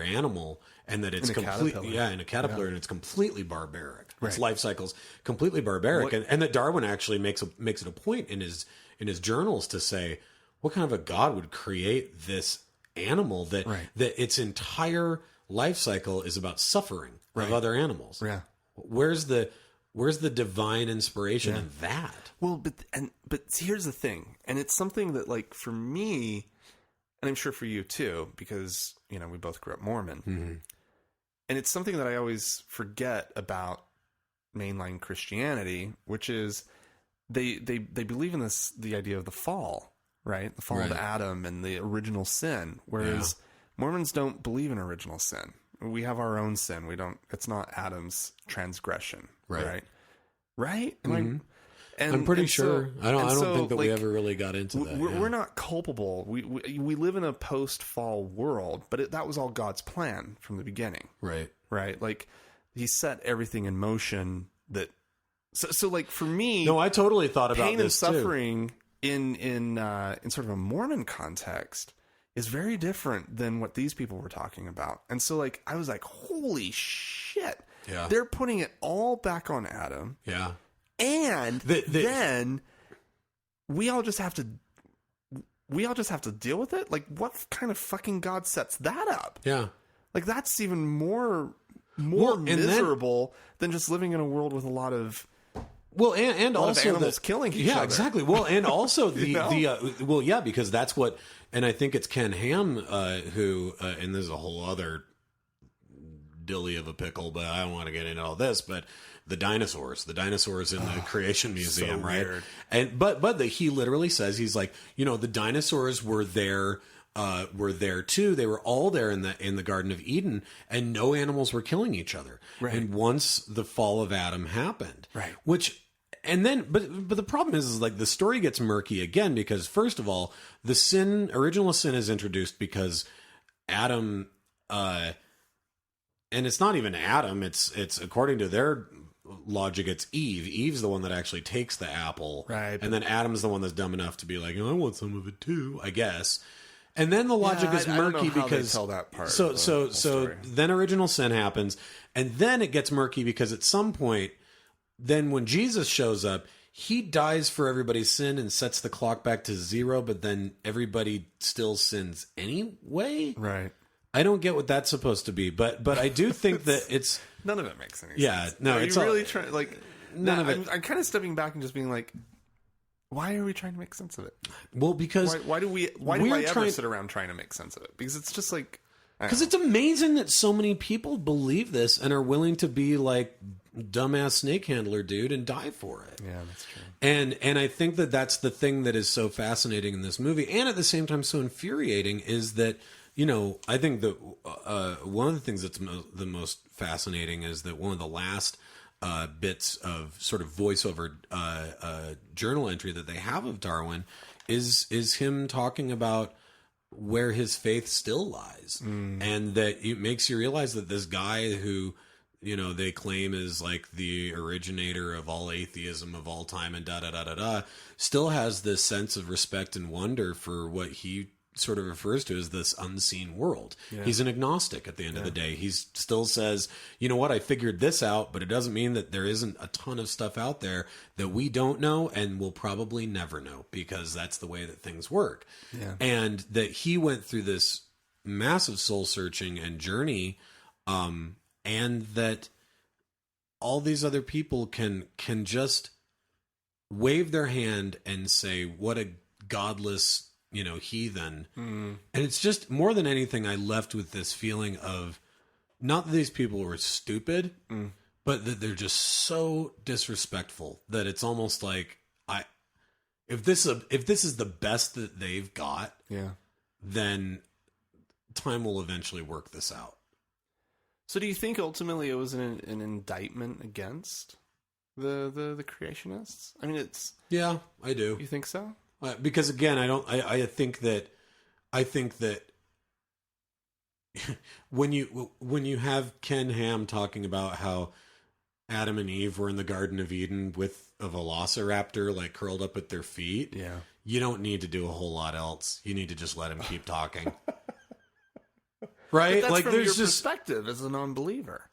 animal, and that it's completely in a caterpillar, and it's completely barbaric. Right. Its life cycle's completely barbaric, and that Darwin actually makes it a point in his journals to say, what kind of a God would create this animal that its entire life cycle is about suffering of other animals? Yeah. Where's the divine inspiration in that? Well, but here's the thing, and it's something that, like, for me, and I'm sure for you too, because, you know, we both grew up Mormon, and it's something that I always forget about mainline Christianity, which is they believe in the idea of the fall, right? The fall of Adam and the original sin, whereas Mormons don't believe in original sin. We have our own sin. It's not Adam's transgression, right? I'm pretty sure. So, I don't so, think that like, we ever really got into that. We're not culpable. We live in a post-fall world, but that was all God's plan from the beginning. Right. Like, he set everything in motion that... So like, for me... No, I totally thought about pain this, and suffering in sort of a Mormon context is very different than what these people were talking about. And so, like, I was like, holy shit. Yeah. They're putting it all back on Adam. Yeah. And then we all just have to deal with it. Like, what kind of fucking God sets that up? Yeah. Like, that's even more miserable than just living in a world with a lot of also animals killing each other. Yeah, exactly. Well, and also because that's what, and I think it's Ken Ham who, and this is a whole other dilly of a pickle, but I don't want to get into all this, but the dinosaurs in the Creation Museum, so right? weird. And but he literally says, he's like, you know, the dinosaurs were there too. They were all there in the Garden of Eden, and no animals were killing each other. Right. And once the fall of Adam happened, right, and then, but the problem is like the story gets murky again, because first of all, the original sin is introduced because Adam, and it's not even Adam. It's according to their logic, it's Eve. Eve's the one that actually takes the apple, right? And then Adam's the one that's dumb enough to be like, oh, I want some of it too, I guess. And then the logic is murky because they tell that part. So then original sin happens, and then it gets murky because at some point, then when Jesus shows up, he dies for everybody's sin and sets the clock back to 0, but then everybody still sins anyway. Right. I don't get what that's supposed to be, but I do think that it's none of it makes any sense. Yeah, no, it's really trying, like, none of it. I'm kind of stepping back and just being like, why are we trying to make sense of it? Well, because why do I ever sit around trying to make sense of it? Because it's just like, because it's amazing that so many people believe this and are willing to be like dumbass snake handler dude and die for it. Yeah, that's true. And I think that that's the thing that is so fascinating in this movie, and at the same time so infuriating, is that, you know, I think that one of the things that's the most fascinating is that one of the last bits of sort of voiceover journal entry that they have of Darwin is him talking about where his faith still lies, and that it makes you realize that this guy who, you know, they claim is like the originator of all atheism of all time and still has this sense of respect and wonder for what he sort of refers to as this unseen world. Yeah. He's an agnostic at the end of the day. He still says, you know what, I figured this out, but it doesn't mean that there isn't a ton of stuff out there that we don't know and will probably never know, because that's the way that things work. Yeah. And that he went through this massive soul searching and journey, and that all these other people can just wave their hand and say, what a godless, heathen. And it's just, more than anything, I left with this feeling of, not that these people were stupid, but that they're just so disrespectful that it's almost like, if this is the best that they've got, then time will eventually work this out. So do you think ultimately it was an indictment against the creationists? I mean, it's... Yeah, I do. You think so? Because again, I think that when you have Ken Ham talking about how Adam and Eve were in the Garden of Eden with a velociraptor like curled up at their feet, you don't need to do a whole lot else. You need to just let him keep talking. Right? But that's like from there's your just perspective as a non-believer,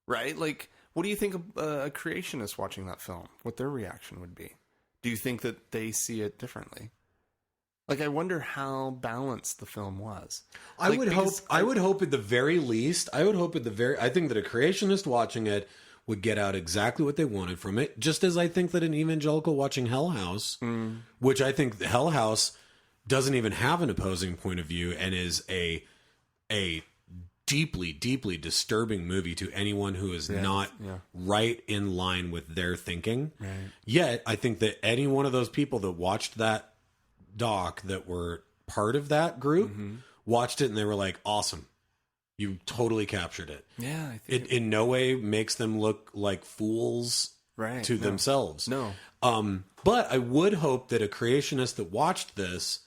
right? Like, what do you think a creationist watching that film, what their reaction would be? Do you think that they see it differently? Like, I wonder how balanced the film was. I would hope at the very least, I think that a creationist watching it would get out exactly what they wanted from it, just as I think that an evangelical watching Hell House, which I think Hell House doesn't even have an opposing point of view and is a deeply, deeply disturbing movie to anyone who is not right in line with their thinking. Right. Yet, I think that any one of those people that watched that doc that were part of that group watched it and they were like, awesome. You totally captured it. Yeah, I think it in no way makes them look like fools to themselves. No. But I would hope that a creationist that watched this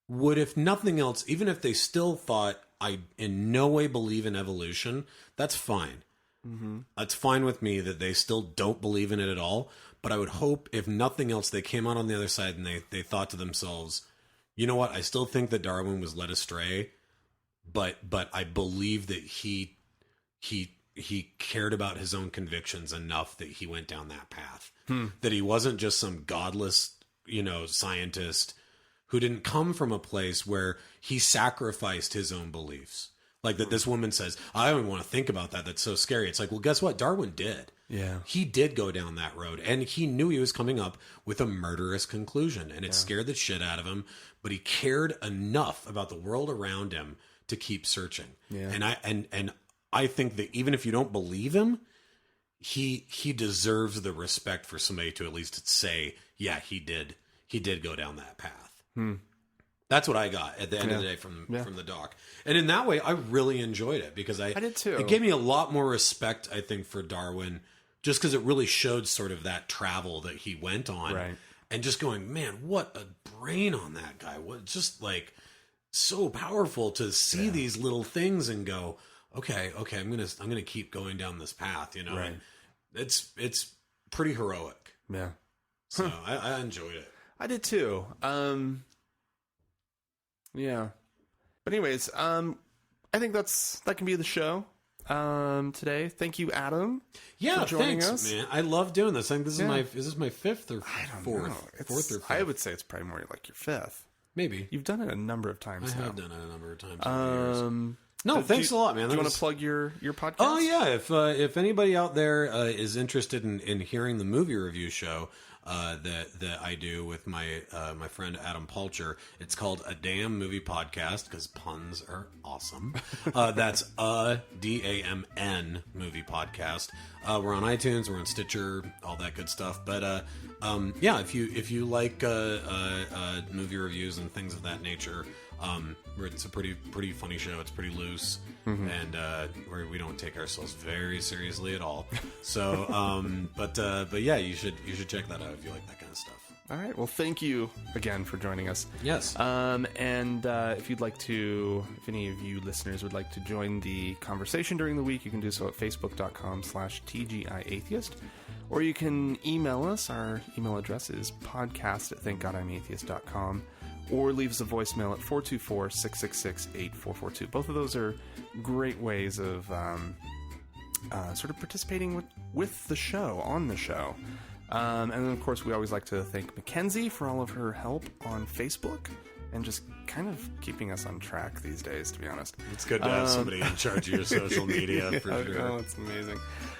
would, if nothing else, even if they still thought, I in no way believe in evolution, that's fine. That's fine with me that they still don't believe in it at all. But I would hope, if nothing else, they came out on the other side and they thought to themselves, you know what, I still think that Darwin was led astray, but I believe that he cared about his own convictions enough that he went down that path. That he wasn't just some godless, scientist who didn't come from a place where he sacrificed his own beliefs. Like that this woman says, I don't even want to think about that. That's so scary. It's like, well, guess what? Darwin did. Yeah. He did go down that road, and he knew he was coming up with a murderous conclusion, and it scared the shit out of him, but he cared enough about the world around him to keep searching. Yeah. And I think that even if you don't believe him, he deserves the respect for somebody to at least say, yeah, he did go down that path. That's what I got at the end of the day from the doc. And in that way, I really enjoyed it because I did too. It gave me a lot more respect, I think, for Darwin, just because it really showed sort of that travel that he went on. Right. And just going, man, what a brain on that guy. What, just like so powerful to see these little things and go, okay, I'm gonna keep going down this path, Right. And it's pretty heroic. Yeah. So I enjoyed it. I did too. Yeah. But anyways, I think that can be the show today. Thank you, Adam. Yeah, for joining thanks, us. man. I love doing this. I think is this my fifth or fourth? Fourth or fifth? I would say it's probably more like your fifth. Maybe. You've done it a number of times now. I have done it a number of times over the years. No, thanks a lot, man. Do you want to plug your podcast? Oh, yeah. If anybody out there is interested in hearing the movie review show that I do with my friend Adam Palcher, it's called A Damn Movie Podcast because puns are awesome. That's a DAMN Movie Podcast. We're on iTunes, we're on Stitcher, all that good stuff. But yeah, if you like movie reviews and things of that nature, it's a pretty funny show. It's pretty loose, and we don't take ourselves very seriously at all. So, but yeah, you should check that out if you like that kind of stuff. All right. Well, thank you again for joining us. Yes. And if you'd like to, if any of you listeners would like to join the conversation during the week, you can do so at facebook.com/TGIAtheist, or you can email us. Our email address is podcast@thankgodimatheist.com. Or leave us a voicemail at 424-666-8442. Both of those are great ways of sort of participating with the show, on the show. And then, of course, we always like to thank Mackenzie for all of her help on Facebook and just kind of keeping us on track these days, to be honest. It's good to have somebody in charge of your social media, for sure. Oh, it's amazing.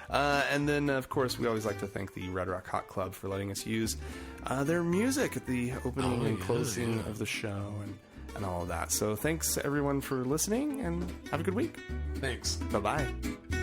And then, of course, we always like to thank the Red Rock Hot Club for letting us use their music at the opening and closing of the show and all of that. So thanks, everyone, for listening, and have a good week. Thanks. Bye-bye.